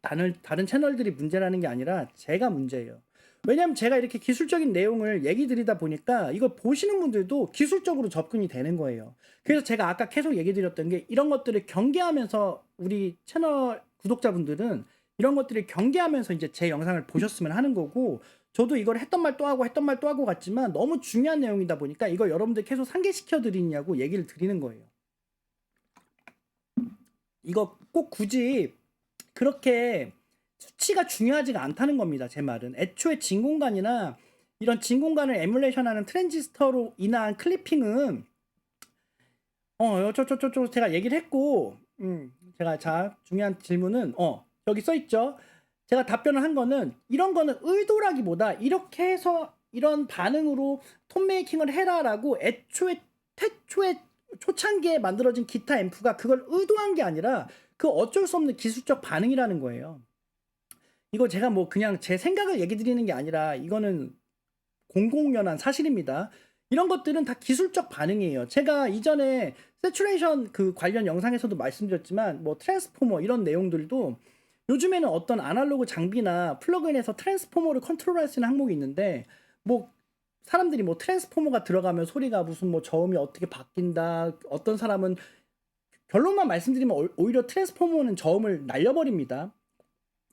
다른 채널들이 문제라는 게 아니라 제가 문제예요. 왜냐면 제가 이렇게 기술적인 내용을 얘기 드리다 보니까 이걸 보시는 분들도 기술적으로 접근이 되는 거예요. 그래서 제가 아까 계속 얘기 드렸던 게 이런 것들을 경계하면서 우리 채널 구독자분들은 이런 것들을 경계하면서 이제 제 영상을 보셨으면 하는 거고 저도 이걸 했던 말 또 하고 같지만 너무 중요한 내용이다 보니까 이걸 여러분들 계속 상기시켜 드리냐고 얘기를 드리는 거예요. 이거 꼭 굳이 그렇게 수치가 중요하지가 않다는 겁니다. 제 말은 애초에 진공관이나 이런 진공관을 에뮬레이션하는 트랜지스터로 인한 클리핑은 제가 얘기를 했고 제가 중요한 질문은 여기 써 있죠. 제가 답변을 한 거는 이런 거는 의도라기보다 이렇게 해서 이런 반응으로 톤 메이킹을 해라라고 애초에 초창기에 만들어진 기타 앰프가 그걸 의도한 게 아니라 그 어쩔 수 없는 기술적 반응이라는 거예요. 이거 제가 뭐 그냥 제 생각을 얘기 드리는 게 아니라 이거는 공공연한 사실입니다. 이런 것들은 다 기술적 반응이에요. 제가 이전에 세츄레이션 그 관련 영상에서도 말씀드렸지만 뭐 트랜스포머 이런 내용들도 요즘에는 어떤 아날로그 장비나 플러그인에서 트랜스포머를 컨트롤할 수 있는 항목이 있는데 뭐 사람들이 뭐 트랜스포머가 들어가면 소리가 무슨 뭐 저음이 어떻게 바뀐다. 어떤 사람은 결론만 말씀드리면 오히려 트랜스포머는 저음을 날려버립니다.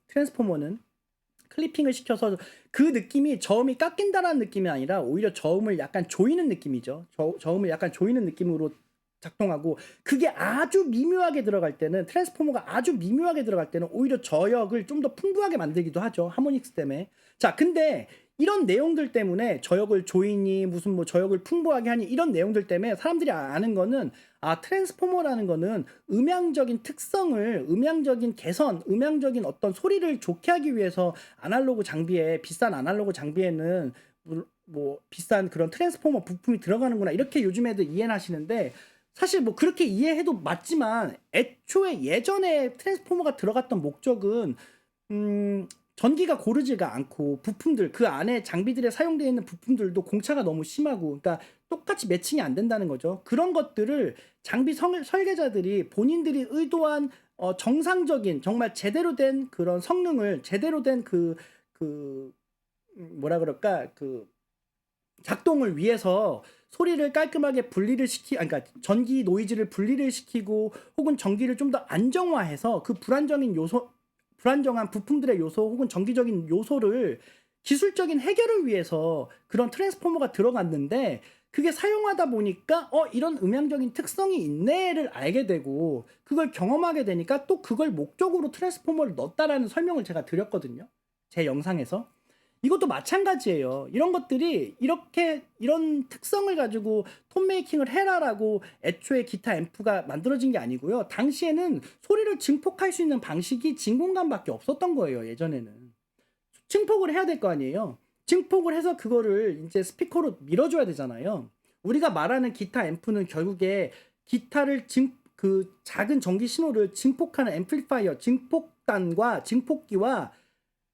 트랜스포머는 클리핑을 시켜서 그 느낌이 저음이 깎인다라는 느낌이 아니라 오히려 저음을 약간 조이는 느낌이죠. 저음을 약간 조이는 느낌으로 작동하고 그게 아주 미묘하게 들어갈 때는 트랜스포머가 아주 미묘하게 들어갈 때는 오히려 저역을 좀 더 풍부하게 만들기도 하죠. 하모닉스 때문에. 자, 근데 이런 내용들 때문에 저역을 조이니 무슨 뭐 저역을 풍부하게 하니 이런 내용들 때문에 사람들이 아는 거는 트랜스포머라는 거는 음향적인 특성을 음향적인 개선, 음향적인 어떤 소리를 좋게 하기 위해서 비싼 아날로그 장비에는 뭐 비싼 그런 트랜스포머 부품이 들어가는구나 이렇게 요즘 애들 이해는 하시는데 사실 뭐 그렇게 이해해도 맞지만 애초에 예전에 트랜스포머가 들어갔던 목적은 전기가 고르지가 않고 부품들 그 안에 장비들에 사용되어 있는 부품들도 공차가 너무 심하고 그러니까 똑같이 매칭이 안 된다는 거죠. 그런 것들을 장비 설계자들이 본인들이 의도한 정상적인 정말 제대로 된 그런 성능을 제대로 된 뭐라 그럴까 작동을 위해서 소리를 깔끔하게 그러니까 전기 노이즈를 분리를 시키고 혹은 전기를 좀 더 안정화해서 그 불안정한 부품들의 요소 혹은 전기적인 요소를 기술적인 해결을 위해서 그런 트랜스포머가 들어갔는데 그게 사용하다 보니까 이런 음향적인 특성이 있네를 알게 되고 그걸 경험하게 되니까 또 그걸 목적으로 트랜스포머를 넣었다라는 설명을 제가 드렸거든요. 제 영상에서. 이것도 마찬가지예요. 이런 것들이 이런 특성을 가지고 톤 메이킹을 해라라고 애초에 기타 앰프가 만들어진 게 아니고요. 당시에는 소리를 증폭할 수 있는 방식이 진공관밖에 없었던 거예요. 예전에는. 증폭을 해야 될 거 아니에요. 증폭을 해서 그거를 이제 스피커로 밀어줘야 되잖아요. 우리가 말하는 기타 앰프는 결국에 기타를 그 작은 전기 신호를 증폭하는 앰플리파이어, 증폭단과 증폭기와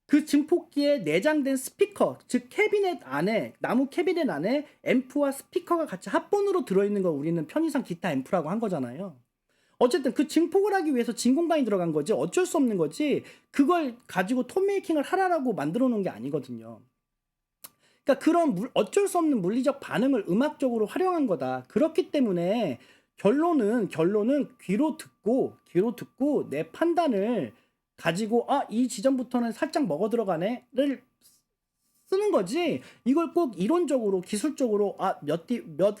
그 증폭기에 내장된 스피커, 즉 캐비넷 안에, 나무 캐비넷 안에 앰프와 스피커가 같이 합본으로 들어있는 걸 우리는 편의상 기타 앰프라고 한 거잖아요. 어쨌든 그 증폭을 하기 위해서 진공관이 들어간 거지 어쩔 수 없는 거지 그걸 가지고 톤 메이킹을 하라라고 만들어 놓은 게 아니거든요. 그러니까 그런 어쩔 수 없는 물리적 반응을 음악적으로 활용한 거다. 그렇기 때문에 결론은 귀로 듣고 내 판단을 가지고 이 지점부터는 살짝 먹어 들어가네를 쓰는 거지. 이걸 꼭 이론적으로 기술적으로 몇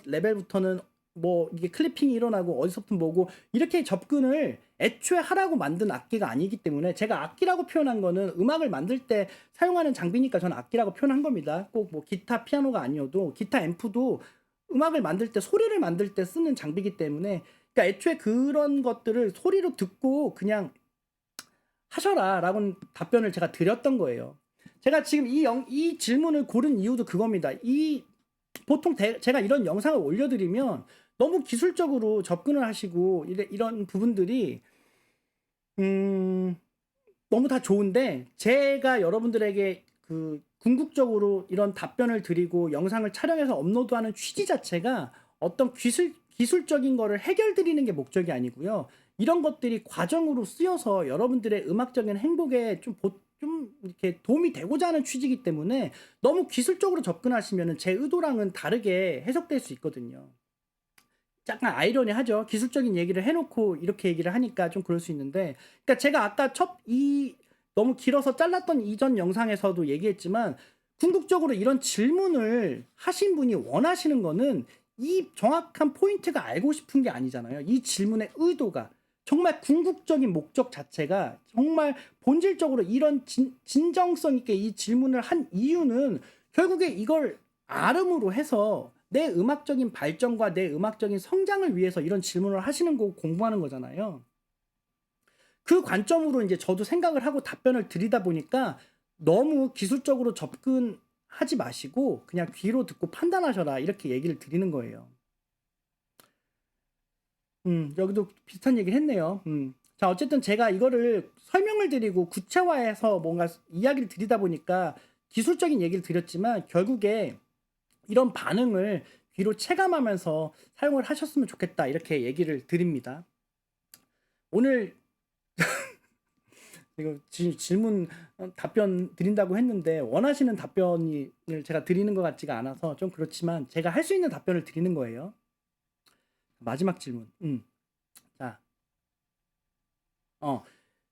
레벨부터는 뭐 이게 클리핑이 일어나고 어디서부터 뭐고 이렇게 접근을 애초에 하라고 만든 악기가 아니기 때문에 제가 악기라고 표현한 거는 음악을 만들 때 사용하는 장비니까 저는 악기라고 표현한 겁니다. 꼭 뭐 기타 피아노가 아니어도 기타 앰프도 음악을 만들 때 소리를 만들 때 쓰는 장비이기 때문에 그러니까 애초에 그런 것들을 소리로 듣고 그냥 하셔라 라고 답변을 제가 드렸던 거예요. 제가 지금 이 질문을 고른 이유도 그겁니다. 보통 제가 이런 영상을 올려드리면 너무 기술적으로 접근을 하시고 이런 부분들이 너무 다 좋은데 제가 여러분들에게 그 궁극적으로 이런 답변을 드리고 영상을 촬영해서 업로드하는 취지 자체가 어떤 기술적인 거를 해결드리는 게 목적이 아니고요. 이런 것들이 과정으로 쓰여서 여러분들의 음악적인 행복에 좀 이렇게 도움이 되고자 하는 취지이기 때문에 너무 기술적으로 접근하시면 제 의도랑은 다르게 해석될 수 있거든요. 약간 아이러니하죠. 기술적인 얘기를 해놓고 이렇게 얘기를 하니까 좀 그럴 수 있는데, 그러니까 제가 아까 너무 길어서 잘랐던 이전 영상에서도 얘기했지만 궁극적으로 이런 질문을 하신 분이 원하시는 거는 이 정확한 포인트가 알고 싶은 게 아니잖아요. 이 질문의 의도가 정말 궁극적인 목적 자체가 정말 본질적으로 이런 진정성 있게 이 질문을 한 이유는 결국에 이걸 아름으로 해서 내 음악적인 발전과 내 음악적인 성장을 위해서 이런 질문을 하시는 거고 공부하는 거잖아요. 그 관점으로 이제 저도 생각을 하고 답변을 드리다 보니까 너무 기술적으로 접근하지 마시고 그냥 귀로 듣고 판단하셔라 이렇게 얘기를 드리는 거예요. 여기도 비슷한 얘기를 했네요. 자, 어쨌든 제가 이거를 설명을 드리고 구체화해서 뭔가 이야기를 드리다 보니까 기술적인 얘기를 드렸지만 결국에 이런 반응을 귀로 체감하면서 사용을 하셨으면 좋겠다 이렇게 얘기를 드립니다. 오늘 이거 질문 답변 드린다고 했는데 원하시는 답변을 제가 드리는 것 같지가 않아서 좀 그렇지만 제가 할 수 있는 답변을 드리는 거예요. 마지막 질문.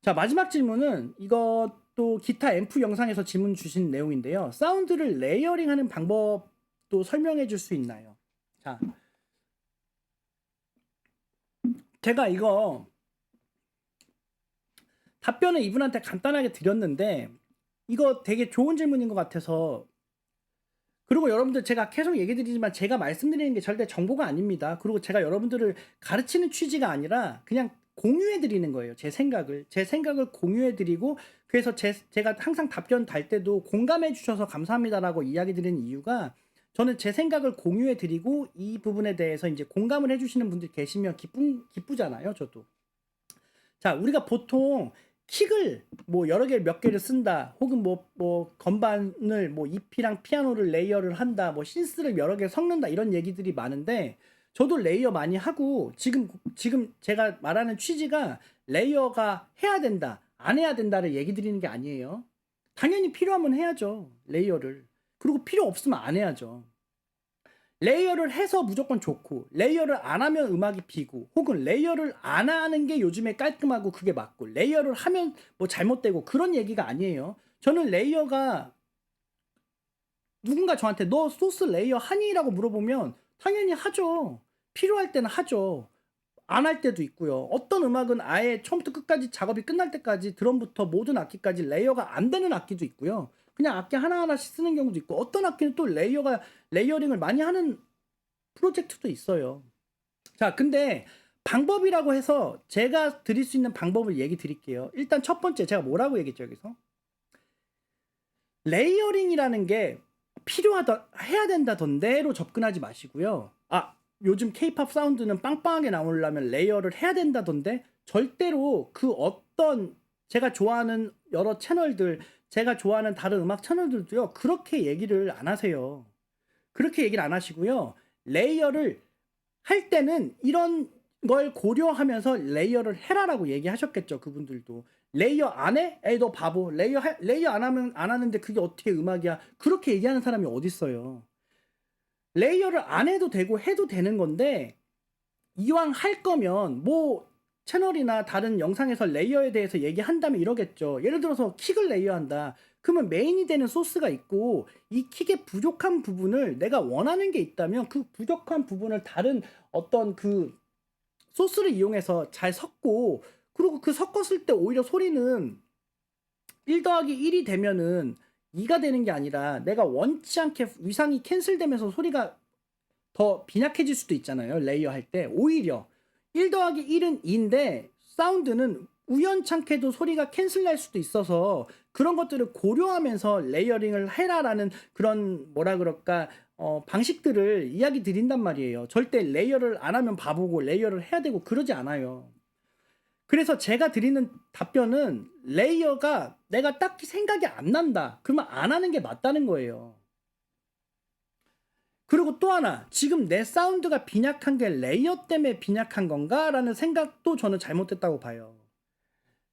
자, 마지막 질문은 이것도 기타 앰프 영상에서 질문 주신 내용인데요. 사운드를 레이어링하는 방법도 설명해 줄 수 있나요? 자, 제가 이거 답변을 이분한테 간단하게 드렸는데 이거 되게 좋은 질문인 것 같아서 그리고 여러분들 제가 계속 얘기 드리지만 제가 말씀드리는 게 절대 정보가 아닙니다. 그리고 제가 여러분들을 가르치는 취지가 아니라 그냥 공유해 드리는 거예요. 제 생각을 공유해 드리고 그래서 제가 항상 답변 달 때도 공감해 주셔서 감사합니다라고 이야기 드리는 이유가 저는 제 생각을 공유해 드리고 이 부분에 대해서 이제 공감을 해 주시는 분들 계시면 기쁘잖아요. 저도. 자, 우리가 보통 킥을 뭐 여러 개 몇 개를 쓴다 혹은 뭐 건반을 뭐 EP랑 피아노를 레이어를 한다 뭐 신스를 여러 개 섞는다 이런 얘기들이 많은데 저도 레이어 많이 하고 지금 제가 말하는 취지가 레이어가 해야 된다 안 해야 된다를 얘기 드리는 게 아니에요. 당연히 필요하면 해야죠. 레이어를. 그리고 필요 없으면 안 해야죠. 레이어를 해서 무조건 좋고 레이어를 안 하면 음악이 비고 혹은 레이어를 안 하는 게 요즘에 깔끔하고 그게 맞고 레이어를 하면 뭐 잘못되고 그런 얘기가 아니에요. 저는 레이어가 누군가 저한테 너 소스 레이어 하니? 라고 물어보면 당연히 하죠. 필요할 때는 하죠. 안 할 때도 있고요. 어떤 음악은 아예 처음부터 끝까지 작업이 끝날 때까지 드럼부터 모든 악기까지 레이어가 안 되는 악기도 있고요. 그냥 악기 하나하나씩 쓰는 경우도 있고 어떤 악기는 또 레이어링을 많이 하는 프로젝트도 있어요. 자, 근데 방법이라고 해서 제가 드릴 수 있는 방법을 얘기 드릴게요. 일단 첫 번째 제가 뭐라고 얘기했죠, 여기서? 레이어링이라는 게 해야 된다던데로 접근하지 마시고요. 요즘 케이팝 사운드는 빵빵하게 나오려면 레이어를 해야 된다던데, 절대로 그 어떤 제가 좋아하는 여러 채널들, 제가 좋아하는 다른 음악 채널들도요, 그렇게 얘기를 안 하세요. 그렇게 얘기를 안 하시고요. 레이어를 할 때는 이런 걸 고려하면서 레이어를 해라라고 얘기하셨겠죠, 그분들도. 레이어 안 해? 에이, 너 바보. 레이어 안 하면 안 하는데 그게 어떻게 음악이야? 그렇게 얘기하는 사람이 어딨어요. 레이어를 안 해도 되고 해도 되는 건데, 이왕 할 거면 뭐 채널이나 다른 영상에서 레이어에 대해서 얘기한다면 이러겠죠. 예를 들어서 킥을 레이어한다. 그러면 메인이 되는 소스가 있고 이 킥의 부족한 부분을 내가 원하는 게 있다면 그 부족한 부분을 다른 어떤 그 소스를 이용해서 잘 섞고, 그리고 그 섞었을 때 오히려 소리는 1 더하기 1이 되면은 2가 되는 게 아니라 내가 원치 않게 위상이 캔슬되면서 소리가 더 빈약해질 수도 있잖아요. 레이어 할 때. 오히려 1 더하기 1은 2인데 사운드는 우연찮게도 소리가 캔슬 날 수도 있어서 그런 것들을 고려하면서 레이어링을 해라라는 그런 뭐라 그럴까 방식들을 이야기 드린단 말이에요. 절대 레이어를 안 하면 바보고 레이어를 해야 되고 그러지 않아요. 그래서 제가 드리는 답변은 레이어가 내가 딱히 생각이 안 난다. 그러면 안 하는 게 맞다는 거예요. 그리고 또 하나, 지금 내 사운드가 빈약한 게 레이어 때문에 빈약한 건가? 라는 생각도 저는 잘못됐다고 봐요.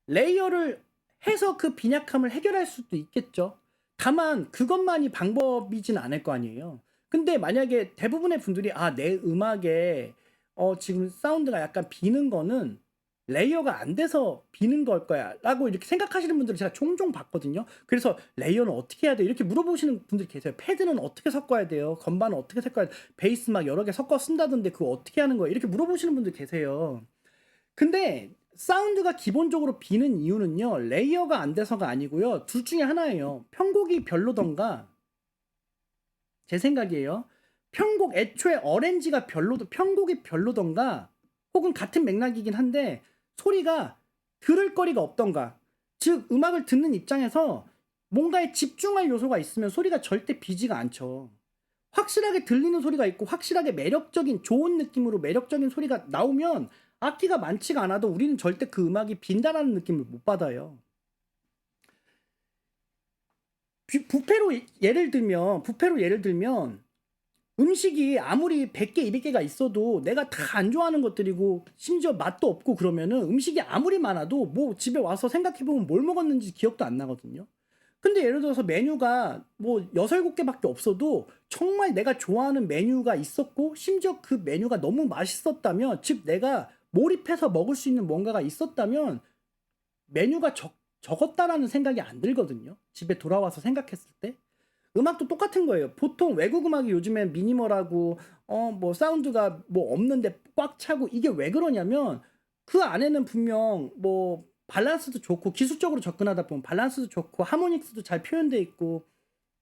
레이어를 해서 그 빈약함을 해결할 수도 있겠죠. 다만 그것만이 방법이진 않을 거 아니에요. 근데 만약에 대부분의 분들이 내 음악에 지금 사운드가 약간 비는 거는 레이어가 안 돼서 비는 걸 거야 라고 이렇게 생각하시는 분들을 제가 종종 봤거든요. 그래서 레이어는 어떻게 해야 돼? 이렇게 물어보시는 분들이 계세요. 패드는 어떻게 섞어야 돼요? 건반은 어떻게 섞어야 돼? 베이스 막 여러 개 섞어 쓴다던데 그거 어떻게 하는 거예요? 이렇게 물어보시는 분들 계세요. 근데 사운드가 기본적으로 비는 이유는요, 레이어가 안 돼서가 아니고요, 둘 중에 하나예요. 편곡이 별로던가, 제 생각이에요. 애초에 어렌지가 편곡이 별로던가, 혹은 같은 맥락이긴 한데 소리가 들을 거리가 없던가. 즉 음악을 듣는 입장에서 뭔가에 집중할 요소가 있으면 소리가 절대 비지가 않죠. 확실하게 들리는 소리가 있고 확실하게 매력적인 좋은 느낌으로 매력적인 소리가 나오면 악기가 많지가 않아도 우리는 절대 그 음악이 빈다라는 느낌을 못 받아요. 부패로 예를 들면 음식이 아무리 100개, 200개가 있어도 내가 다 안 좋아하는 것들이고 심지어 맛도 없고 그러면은 음식이 아무리 많아도 뭐 집에 와서 생각해보면 뭘 먹었는지 기억도 안 나거든요. 근데 예를 들어서 메뉴가 뭐 6, 7개밖에 없어도 정말 내가 좋아하는 메뉴가 있었고 심지어 그 메뉴가 너무 맛있었다면, 즉 내가 몰입해서 먹을 수 있는 뭔가가 있었다면 메뉴가 적었다라는 생각이 안 들거든요. 집에 돌아와서 생각했을 때. 음악도 똑같은 거예요. 보통 외국 음악이 요즘엔 미니멀하고 뭐 사운드가 뭐 없는데 꽉 차고, 이게 왜 그러냐면 그 안에는 분명 뭐 밸런스도 좋고 기술적으로 접근하다 보면 밸런스도 좋고 하모닉스도 잘 표현되어 있고,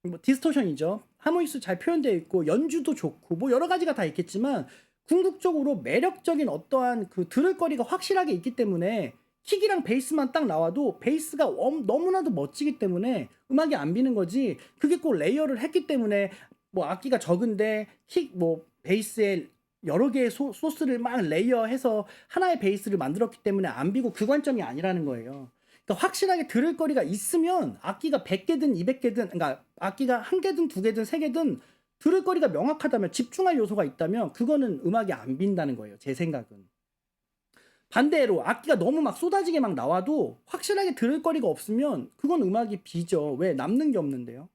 뭐 디스토션이죠. 하모닉스 잘 표현되어 있고 연주도 좋고 뭐 여러 가지가 다 있겠지만 궁극적으로 매력적인 어떠한 그 들을 거리가 확실하게 있기 때문에 킥이랑 베이스만 딱 나와도 베이스가 너무나도 멋지기 때문에 음악이 안 비는 거지, 그게 꼭 레이어를 했기 때문에 뭐 악기가 적은데 베이스에 여러 개의 소스를 막 레이어해서 하나의 베이스를 만들었기 때문에 안 비고, 그 관점이 아니라는 거예요. 그러니까 확실하게 들을 거리가 있으면 악기가 100개든 200개든, 그러니까 악기가 1개든 2개든 3개든 들을 거리가 명확하다면, 집중할 요소가 있다면 그거는 음악이 안 빈다는 거예요, 제 생각은. 반대로 악기가 너무 막 쏟아지게 막 나와도 확실하게 들을 거리가 없으면 그건 음악이 비죠. 왜? 남는 게 없는데요.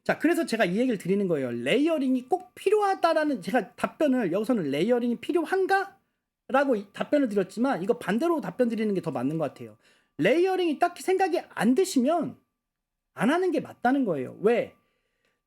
자, 그래서 제가 이 얘기를 드리는 거예요. 레이어링이 꼭 필요하다라는, 제가 답변을 여기서는 레이어링이 필요한가? 라고 답변을 드렸지만 이거 반대로 답변 드리는 게 더 맞는 것 같아요. 레이어링이 딱히 생각이 안 드시면 안 하는 게 맞다는 거예요. 왜?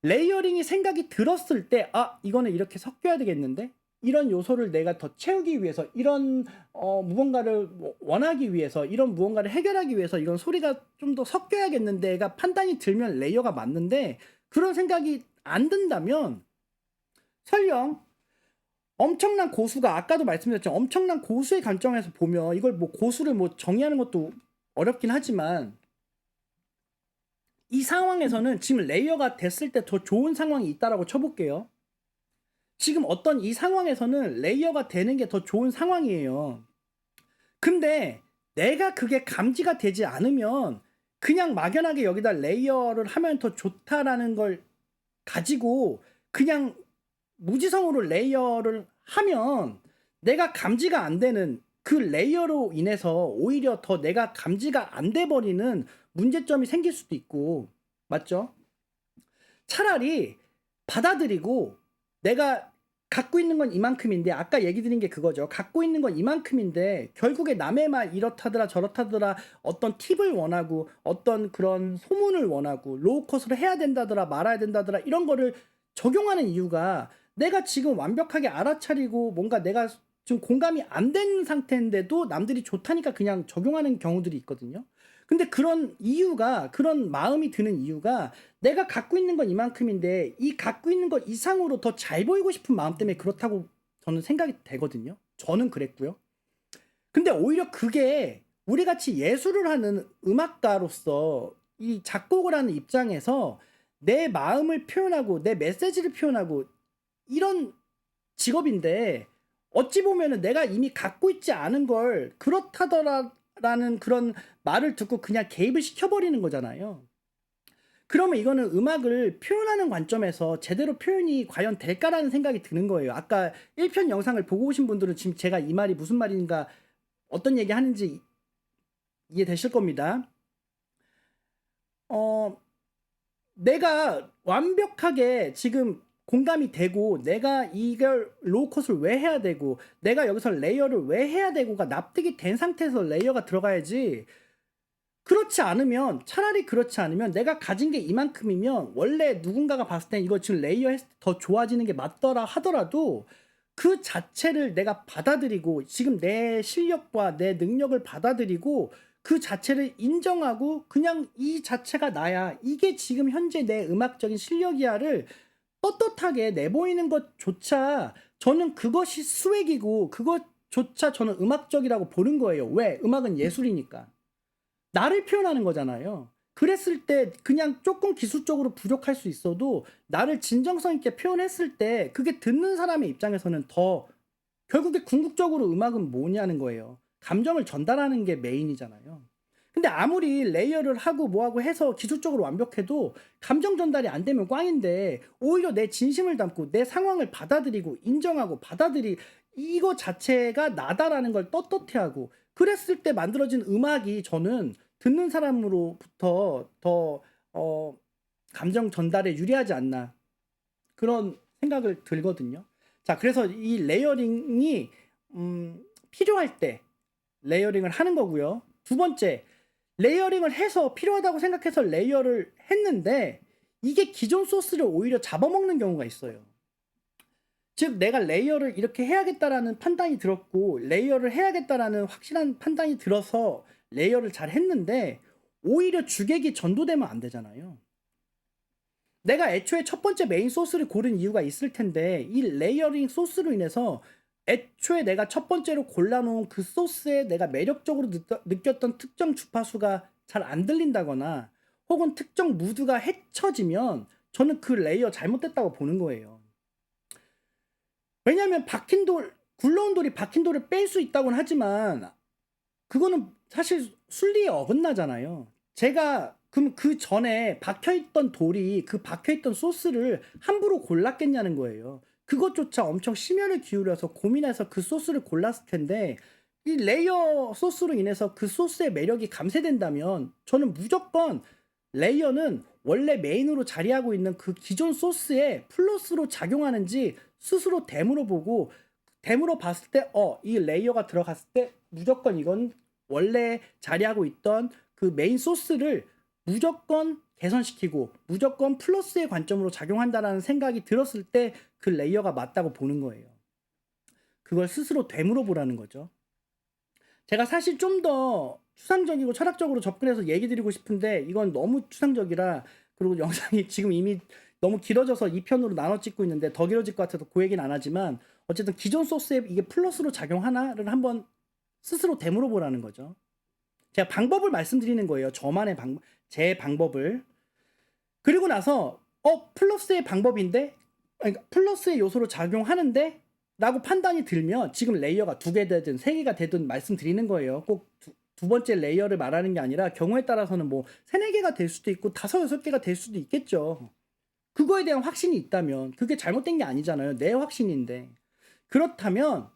레이어링이 생각이 들었을 때 이거는 이렇게 섞여야 되겠는데, 이런 요소를 내가 더 채우기 위해서, 이런 무언가를 원하기 위해서, 이런 무언가를 해결하기 위해서 이건 소리가 좀 더 섞여야겠는데가 판단이 들면 레이어가 맞는데, 그런 생각이 안 든다면 설령 엄청난 고수가, 아까도 말씀드렸죠, 엄청난 고수의 관점에서 보면 이걸 뭐 고수를 뭐 정의하는 것도 어렵긴 하지만, 이 상황에서는 지금 레이어가 됐을 때 더 좋은 상황이 있다라고 쳐볼게요. 지금 어떤 이 상황에서는 레이어가 되는 게 더 좋은 상황이에요. 근데 내가 그게 감지가 되지 않으면 그냥 막연하게 여기다 레이어를 하면 더 좋다라는 걸 가지고 그냥 무지성으로 레이어를 하면, 내가 감지가 안 되는 그 레이어로 인해서 오히려 더 내가 감지가 안 돼 버리는 문제점이 생길 수도 있고, 맞죠? 차라리 받아들이고, 내가 갖고 있는 건 이만큼인데, 아까 얘기 드린 게 그거죠. 갖고 있는 건 이만큼인데 결국에 남의 말 이렇다더라 저렇다더라, 어떤 팁을 원하고 어떤 그런 소문을 원하고 로우컷으로 해야 된다더라 말아야 된다더라, 이런 거를 적용하는 이유가, 내가 지금 완벽하게 알아차리고 뭔가 내가 좀 공감이 안 된 상태인데도 남들이 좋다니까 그냥 적용하는 경우들이 있거든요. 근데 그런 이유가, 그런 마음이 드는 이유가, 내가 갖고 있는 건 이만큼인데 이 갖고 있는 것 이상으로 더 잘 보이고 싶은 마음 때문에 그렇다고 저는 생각이 되거든요. 저는 그랬고요. 근데 오히려 그게 우리 같이 예술을 하는 음악가로서, 이 작곡을 하는 입장에서 내 마음을 표현하고 내 메시지를 표현하고 이런 직업인데, 어찌 보면은 내가 이미 갖고 있지 않은 걸 그렇다더라라는 그런 말을 듣고 그냥 개입을 시켜버리는 거잖아요. 그러면 이거는 음악을 표현하는 관점에서 제대로 표현이 과연 될까라는 생각이 드는 거예요. 아까 1편 영상을 보고 오신 분들은 지금 제가 이 말이 무슨 말인가, 어떤 얘기 하는지 이해되실 겁니다. 내가 완벽하게 지금 공감이 되고, 내가 이걸 로우컷을 왜 해야 되고, 내가 여기서 레이어를 왜 해야 되고가 납득이 된 상태에서 레이어가 들어가야지. 그렇지 않으면, 차라리 그렇지 않으면 내가 가진 게 이만큼이면 원래 누군가가 봤을 땐 이거 지금 레이어 했을 때 더 좋아지는 게 맞더라 하더라도, 그 자체를 내가 받아들이고 지금 내 실력과 내 능력을 받아들이고 그 자체를 인정하고 그냥 이 자체가 나야, 이게 지금 현재 내 음악적인 실력이야를 떳떳하게 내보이는 것조차 저는 그것이 스웩이고, 그것조차 저는 음악적이라고 보는 거예요. 왜? 음악은 예술이니까. 나를 표현하는 거잖아요. 그랬을 때 그냥 조금 기술적으로 부족할 수 있어도 나를 진정성 있게 표현했을 때 그게 듣는 사람의 입장에서는 더, 결국에 궁극적으로 음악은 뭐냐는 거예요. 감정을 전달하는 게 메인이잖아요. 근데 아무리 레이어를 하고 뭐하고 해서 기술적으로 완벽해도 감정 전달이 안 되면 꽝인데, 오히려 내 진심을 담고 내 상황을 받아들이고 인정하고 이거 자체가 나다라는 걸 떳떳해하고 그랬을 때 만들어진 음악이 저는 듣는 사람으로부터 더 감정 전달에 유리하지 않나, 그런 생각을 들거든요. 자, 그래서 이 레이어링이 필요할 때 레이어링을 하는 거고요. 두 번째, 레이어링을 해서 필요하다고 생각해서 레이어를 했는데 이게 기존 소스를 오히려 잡아먹는 경우가 있어요. 즉 내가 레이어를 이렇게 해야겠다라는 판단이 들었고, 레이어를 해야겠다라는 확실한 판단이 들어서 레이어를 잘 했는데 오히려 주객이 전도되면 안 되잖아요. 내가 애초에 첫 번째 메인 소스를 고른 이유가 있을 텐데, 이 레이어링 소스로 인해서 애초에 내가 첫 번째로 골라놓은 그 소스에 내가 매력적으로 느꼈던 특정 주파수가 잘 안 들린다거나 혹은 특정 무드가 헤쳐지면 저는 그 레이어 잘못됐다고 보는 거예요. 왜냐하면 굴러온 돌이 박힌 돌을 뺄 수 있다고는 하지만 그거는 사실 순리에 어긋나잖아요. 제가 그럼 그 전에 박혀있던 돌이 그 박혀있던 소스를 함부로 골랐겠냐는 거예요. 그것조차 엄청 심혈을 기울여서 고민해서 그 소스를 골랐을 텐데, 이 레이어 소스로 인해서 그 소스의 매력이 감쇄된다면 저는 무조건 레이어는 원래 메인으로 자리하고 있는 그 기존 소스에 플러스로 작용하는지 스스로 댐으로 보고, 댐으로 봤을 때 이 레이어가 들어갔을 때 무조건 이건 원래 자리하고 있던 그 메인 소스를 무조건 개선시키고 무조건 플러스의 관점으로 작용한다라는 생각이 들었을 때 그 레이어가 맞다고 보는 거예요. 그걸 스스로 되물어 보라는 거죠. 제가 사실 좀 더 추상적이고 철학적으로 접근해서 얘기 드리고 싶은데 이건 너무 추상적이라, 그리고 영상이 지금 이미 너무 길어져서 2편으로 나눠 찍고 있는데 더 길어질 것 같아서 그 얘기는 안 하지만, 어쨌든 기존 소스에 이게 플러스로 작용하나를 한번 스스로 되물어 보라는 거죠. 제가 방법을 말씀드리는 거예요. 저만의 방법, 제 방법을. 그리고 나서 플러스의 방법인데, 그러니까 플러스의 요소로 작용하는데 라고 판단이 들면 지금 레이어가 2개 되든 3개가 되든 말씀드리는 거예요. 꼭 두 번째 레이어를 말하는 게 아니라 경우에 따라서는 뭐 3, 4개가 될 수도 있고 5, 6개가 될 수도 있겠죠. 그거에 대한 확신이 있다면 그게 잘못된 게 아니잖아요. 내 확신인데. 그렇다면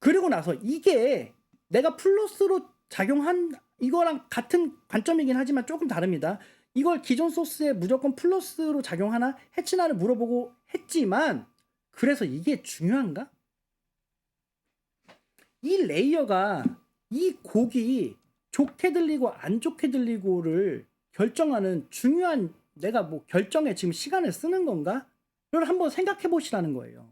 그리고 나서 이게 내가 플러스로 작용한 이거랑 같은 관점이긴 하지만 조금 다릅니다. 이걸 기존 소스에 무조건 플러스로 작용하나 해치나를 물어보고 했지만, 그래서 이게 중요한가? 이 레이어가 이 곡이 좋게 들리고 안 좋게 들리고를 결정하는 중요한, 내가 뭐 결정에 지금 시간을 쓰는 건가? 를 한번 생각해 보시라는 거예요.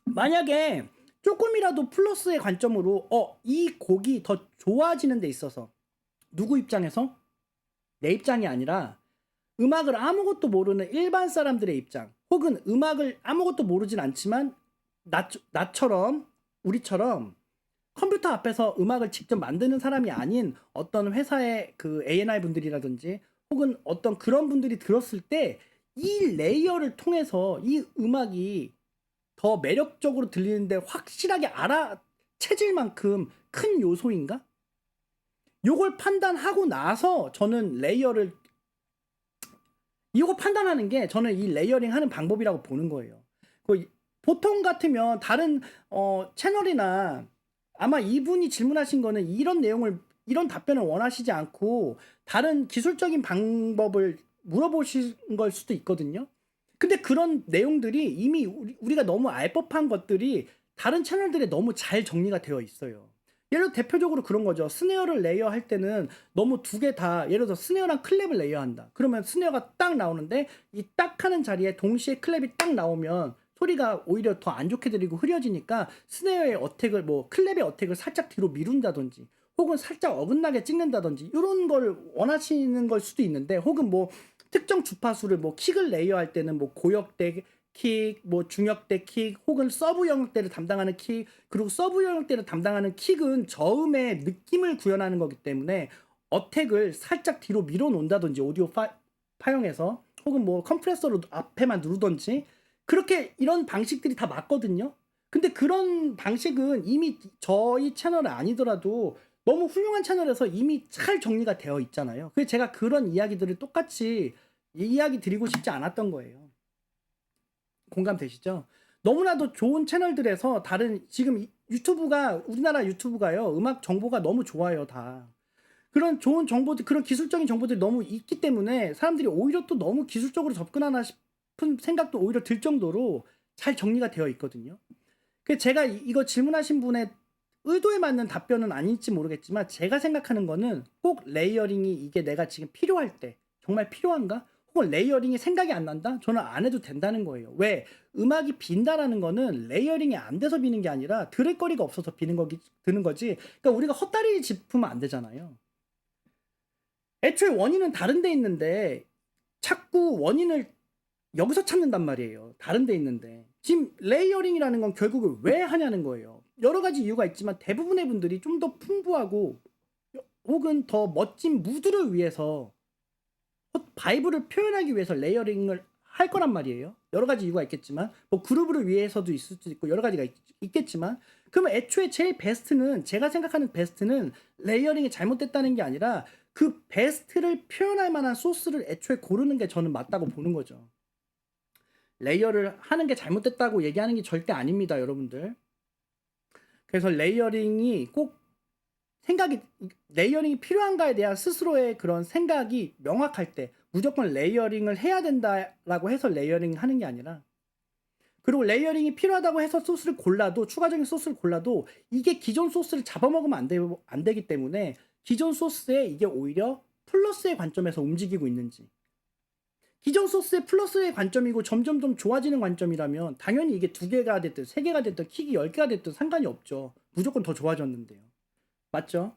만약에 조금이라도 플러스의 관점으로 이 곡이 더 좋아지는 데 있어서, 누구 입장에서? 내 입장이 아니라 음악을 아무것도 모르는 일반 사람들의 입장, 혹은 음악을 아무것도 모르진 않지만 나처럼, 우리처럼 컴퓨터 앞에서 음악을 직접 만드는 사람이 아닌 어떤 회사의 그 A&R 분들이라든지 혹은 어떤 그런 분들이 들었을 때 이 레이어를 통해서 이 음악이 더 매력적으로 들리는데 확실하게 알아채질 만큼 큰 요소인가? 요걸 판단하고 나서 저는 이거 판단하는 게 저는 이 레이어링 하는 방법이라고 보는 거예요. 보통 같으면 다른 채널이나 아마 이분이 질문하신 거는 이런 답변을 원하시지 않고 다른 기술적인 방법을 물어보신 걸 수도 있거든요. 근데 그런 내용들이 이미 우리가 너무 알 법한 것들이 다른 채널들에 너무 잘 정리가 되어 있어요. 예를 들어 대표적으로 그런 거죠. 스네어를 레이어할 때는 너무 2개 다, 예를 들어 스네어랑 클랩을 레이어한다. 그러면 스네어가 딱 나오는데 이 딱 하는 자리에 동시에 클랩이 딱 나오면 소리가 오히려 더 안 좋게 들리고 흐려지니까 스네어의 어택을, 뭐 클랩의 어택을 살짝 뒤로 미룬다든지 혹은 살짝 어긋나게 찍는다든지 이런 걸 원하시는 걸 수도 있는데, 혹은 뭐 특정 주파수를 뭐 킥을 레이어할 때는 뭐 고역대 킥, 뭐 중역대 킥, 혹은 서브 영역대를 담당하는 킥, 그리고 서브 영역대를 담당하는 킥은 저음의 느낌을 구현하는 거기 때문에 어택을 살짝 뒤로 밀어 놓는다든지 오디오 파형해서, 혹은 뭐 컴프레서로 앞에만 누르던지, 그렇게 이런 방식들이 다 맞거든요. 근데 그런 방식은 이미 저희 채널이 아니더라도 너무 훌륭한 채널에서 이미 잘 정리가 되어 있잖아요. 그래서 제가 그런 이야기들을 똑같이 이야기 드리고 싶지 않았던 거예요. 공감되시죠? 너무나도 좋은 채널들에서 다른, 지금 유튜브가, 우리나라 유튜브가요, 음악 정보가 너무 좋아요. 다 그런 좋은 정보들, 그런 기술적인 정보들이 너무 있기 때문에 사람들이 오히려 또 너무 기술적으로 접근하나 싶은 생각도 오히려 들 정도로 잘 정리가 되어 있거든요. 그래서 제가 이거 질문하신 분의 의도에 맞는 답변은 아닐지 모르겠지만, 제가 생각하는 거는 꼭 레이어링이 이게 내가 지금 필요할 때 정말 필요한가? 혹은 레이어링이 생각이 안 난다? 저는 안 해도 된다는 거예요. 왜? 음악이 빈다라는 거는 레이어링이 안 돼서 비는 게 아니라 들을 거리가 없어서 드는 거지. 그러니까 우리가 헛다리 짚으면 안 되잖아요. 애초에 원인은 다른 데 있는데 자꾸 원인을 여기서 찾는단 말이에요. 다른 데 있는데. 지금 레이어링이라는 건 결국은 왜 하냐는 거예요. 여러 가지 이유가 있지만 대부분의 분들이 좀 더 풍부하고 혹은 더 멋진 무드를 위해서, 바이브를 표현하기 위해서 레이어링을 할 거란 말이에요. 여러 가지 이유가 있겠지만, 뭐 그루브를 위해서도 있을 수도 있고 여러 가지가 있겠지만, 그러면 애초에 제일 베스트는, 제가 생각하는 베스트는 레이어링이 잘못됐다는 게 아니라 그 베스트를 표현할 만한 소스를 애초에 고르는 게 저는 맞다고 보는 거죠. 레이어를 하는 게 잘못됐다고 얘기하는 게 절대 아닙니다, 여러분들. 그래서 레이어링이 레이어링이 필요한가에 대한 스스로의 그런 생각이 명확할 때 무조건 레이어링을 해야 된다라고 해서 레이어링 하는 게 아니라, 그리고 레이어링이 필요하다고 해서 소스를 골라도, 추가적인 소스를 골라도 이게 기존 소스를 잡아먹으면 안 되기 때문에 기존 소스에 이게 오히려 플러스의 관점에서 움직이고 있는지. 기존 소스의 플러스의 관점이고 점점 좀 좋아지는 관점이라면 당연히 이게 2개가 됐든 3개가 됐든 킥이 10개가 됐든 상관이 없죠. 무조건 더 좋아졌는데요. 맞죠?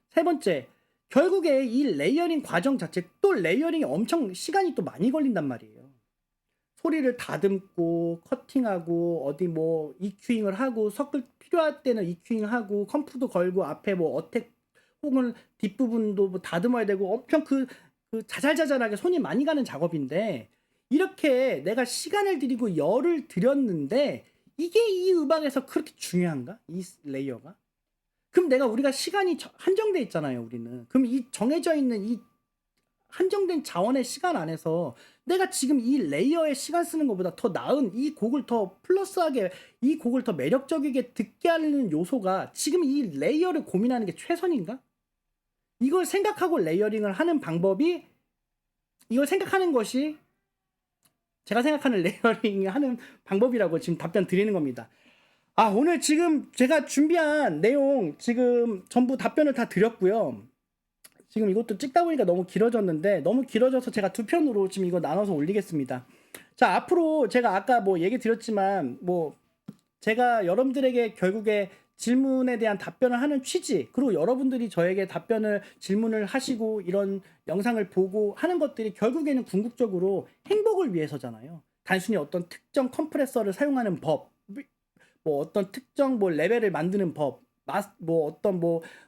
세 번째, 결국에 이 레이어링 과정 자체, 또 레이어링이 엄청 시간이 또 많이 걸린단 말이에요. 소리를 다듬고 커팅하고 어디 뭐 EQ잉을 하고 섞을 필요할 때는 EQ잉하고 컴프도 걸고 앞에 뭐 어택 혹은 뒷부분도 뭐 다듬어야 되고 엄청 그 자잘자잘하게 손이 많이 가는 작업인데, 이렇게 내가 시간을 들이고 열을 들였는데 이게 이 음악에서 그렇게 중요한가? 이 레이어가? 그럼 우리가 시간이 한정돼 있잖아요, 우리는. 그럼 이 정해져 있는 이 한정된 자원의 시간 안에서 내가 지금 이 레이어에 시간 쓰는 것보다 더 나은 이 곡을 더 플러스하게, 이 곡을 더 매력적이게 듣게 하는 요소가 지금 이 레이어를 고민하는 게 최선인가? 이걸 생각하고 레이어링을 하는 방법이, 이걸 생각하는 것이 제가 생각하는 레이어링 하는 방법이라고 지금 답변 드리는 겁니다. 오늘 지금 제가 준비한 내용 지금 전부 답변을 다 드렸고요. 지금 이것도 찍다 보니까 너무 길어졌는데, 너무 길어져서 제가 2편으로 지금 이거 나눠서 올리겠습니다. 자, 앞으로 제가 아까 뭐 얘기 드렸지만 뭐 제가 여러분들에게 결국에 질문에 대한 답변을 하는 취지, 그리고 여러분들이 저에게 질문을 하시고 이런 영상을 보고 하는 것들이 결국에는 궁극적으로 행복을 위해서잖아요. 단순히 어떤 특정 컴프레서를 사용하는 법, 뭐 어떤 특정 뭐 레벨을 만드는 법,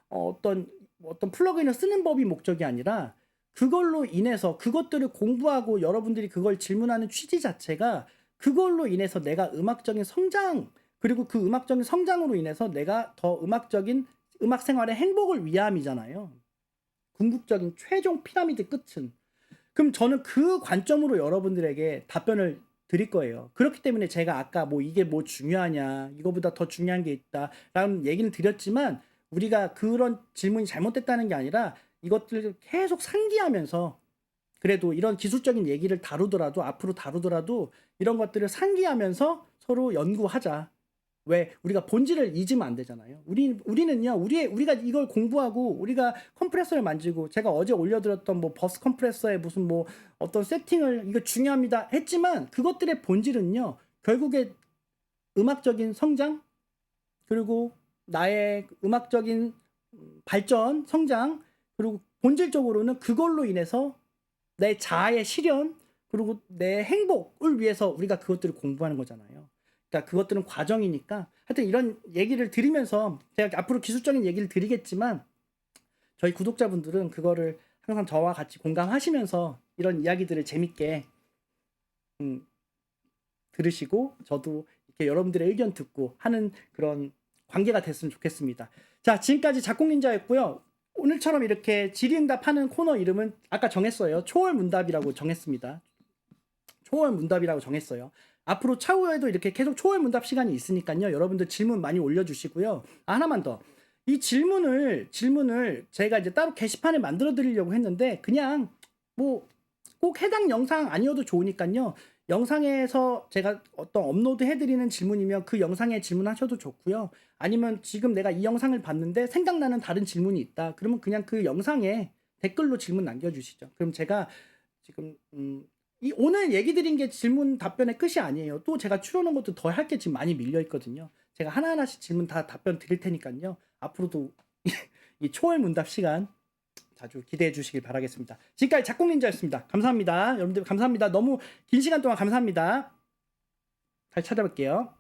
어떤 플러그인을 쓰는 법이 목적이 아니라, 그걸로 인해서 그것들을 공부하고 여러분들이 그걸 질문하는 취지 자체가 그걸로 인해서 내가 음악적인 성장, 그리고 그 음악적인 성장으로 인해서 내가 더 음악적인 음악 생활의 행복을 위함이잖아요. 궁극적인 최종 피라미드 끝은. 그럼 저는 그 관점으로 여러분들에게 답변을 드릴 거예요. 그렇기 때문에 제가 아까 뭐 이게 뭐 중요하냐, 이거보다 더 중요한 게 있다 라는 얘기는 드렸지만, 우리가 그런 질문이 잘못됐다는 게 아니라 이것들을 계속 상기하면서, 그래도 이런 기술적인 얘기를 다루더라도 앞으로 다루더라도 이런 것들을 상기하면서 서로 연구하자. 왜 우리가 본질을 잊으면 안 되잖아요. 우리는요, 우리가 이걸 공부하고 우리가 컴프레서를 만지고, 제가 어제 올려드렸던 뭐 버스 컴프레서의 무슨 뭐 어떤 세팅을 이거 중요합니다 했지만, 그것들의 본질은요, 결국에 음악적인 성장, 그리고 나의 음악적인 발전, 성장, 그리고 본질적으로는 그걸로 인해서 내 자아의 실현, 그리고 내 행복을 위해서 우리가 그것들을 공부하는 거잖아요. 그러니까 그것들은 과정이니까, 하여튼 이런 얘기를 드리면서 제가 앞으로 기술적인 얘기를 드리겠지만, 저희 구독자분들은 그거를 항상 저와 같이 공감하시면서 이런 이야기들을 재밌게 들으시고, 저도 이렇게 여러분들의 의견 듣고 하는 그런 관계가 됐으면 좋겠습니다. 자, 지금까지 작곡닌자였고요. 오늘처럼 이렇게 질의응답하는 코너 이름은 아까 정했어요. 초월문답이라고 정했습니다. 초월문답이라고 정했어요. 앞으로 차후에도 이렇게 계속 초월문답 시간이 있으니까요. 여러분들 질문 많이 올려주시고요. 하나만 더. 이 질문을 제가 이제 따로 게시판에 만들어 드리려고 했는데, 그냥 뭐 꼭 해당 영상 아니어도 좋으니까요. 영상에서 제가 어떤 업로드 해드리는 질문이면 그 영상에 질문하셔도 좋고요. 아니면 지금 내가 이 영상을 봤는데 생각나는 다른 질문이 있다, 그러면 그냥 그 영상에 댓글로 질문 남겨주시죠. 그럼 제가 지금 이 오늘 얘기 드린 게 질문 답변의 끝이 아니에요. 또 제가 추려놓은 것도 더 할 게 지금 많이 밀려 있거든요. 제가 하나하나씩 질문 다 답변 드릴 테니까요. 앞으로도 이 초월문답 시간 자주 기대해 주시길 바라겠습니다. 지금까지 작곡닌자였습니다. 감사합니다. 여러분들 감사합니다. 너무 긴 시간 동안 감사합니다. 다시 찾아뵐게요.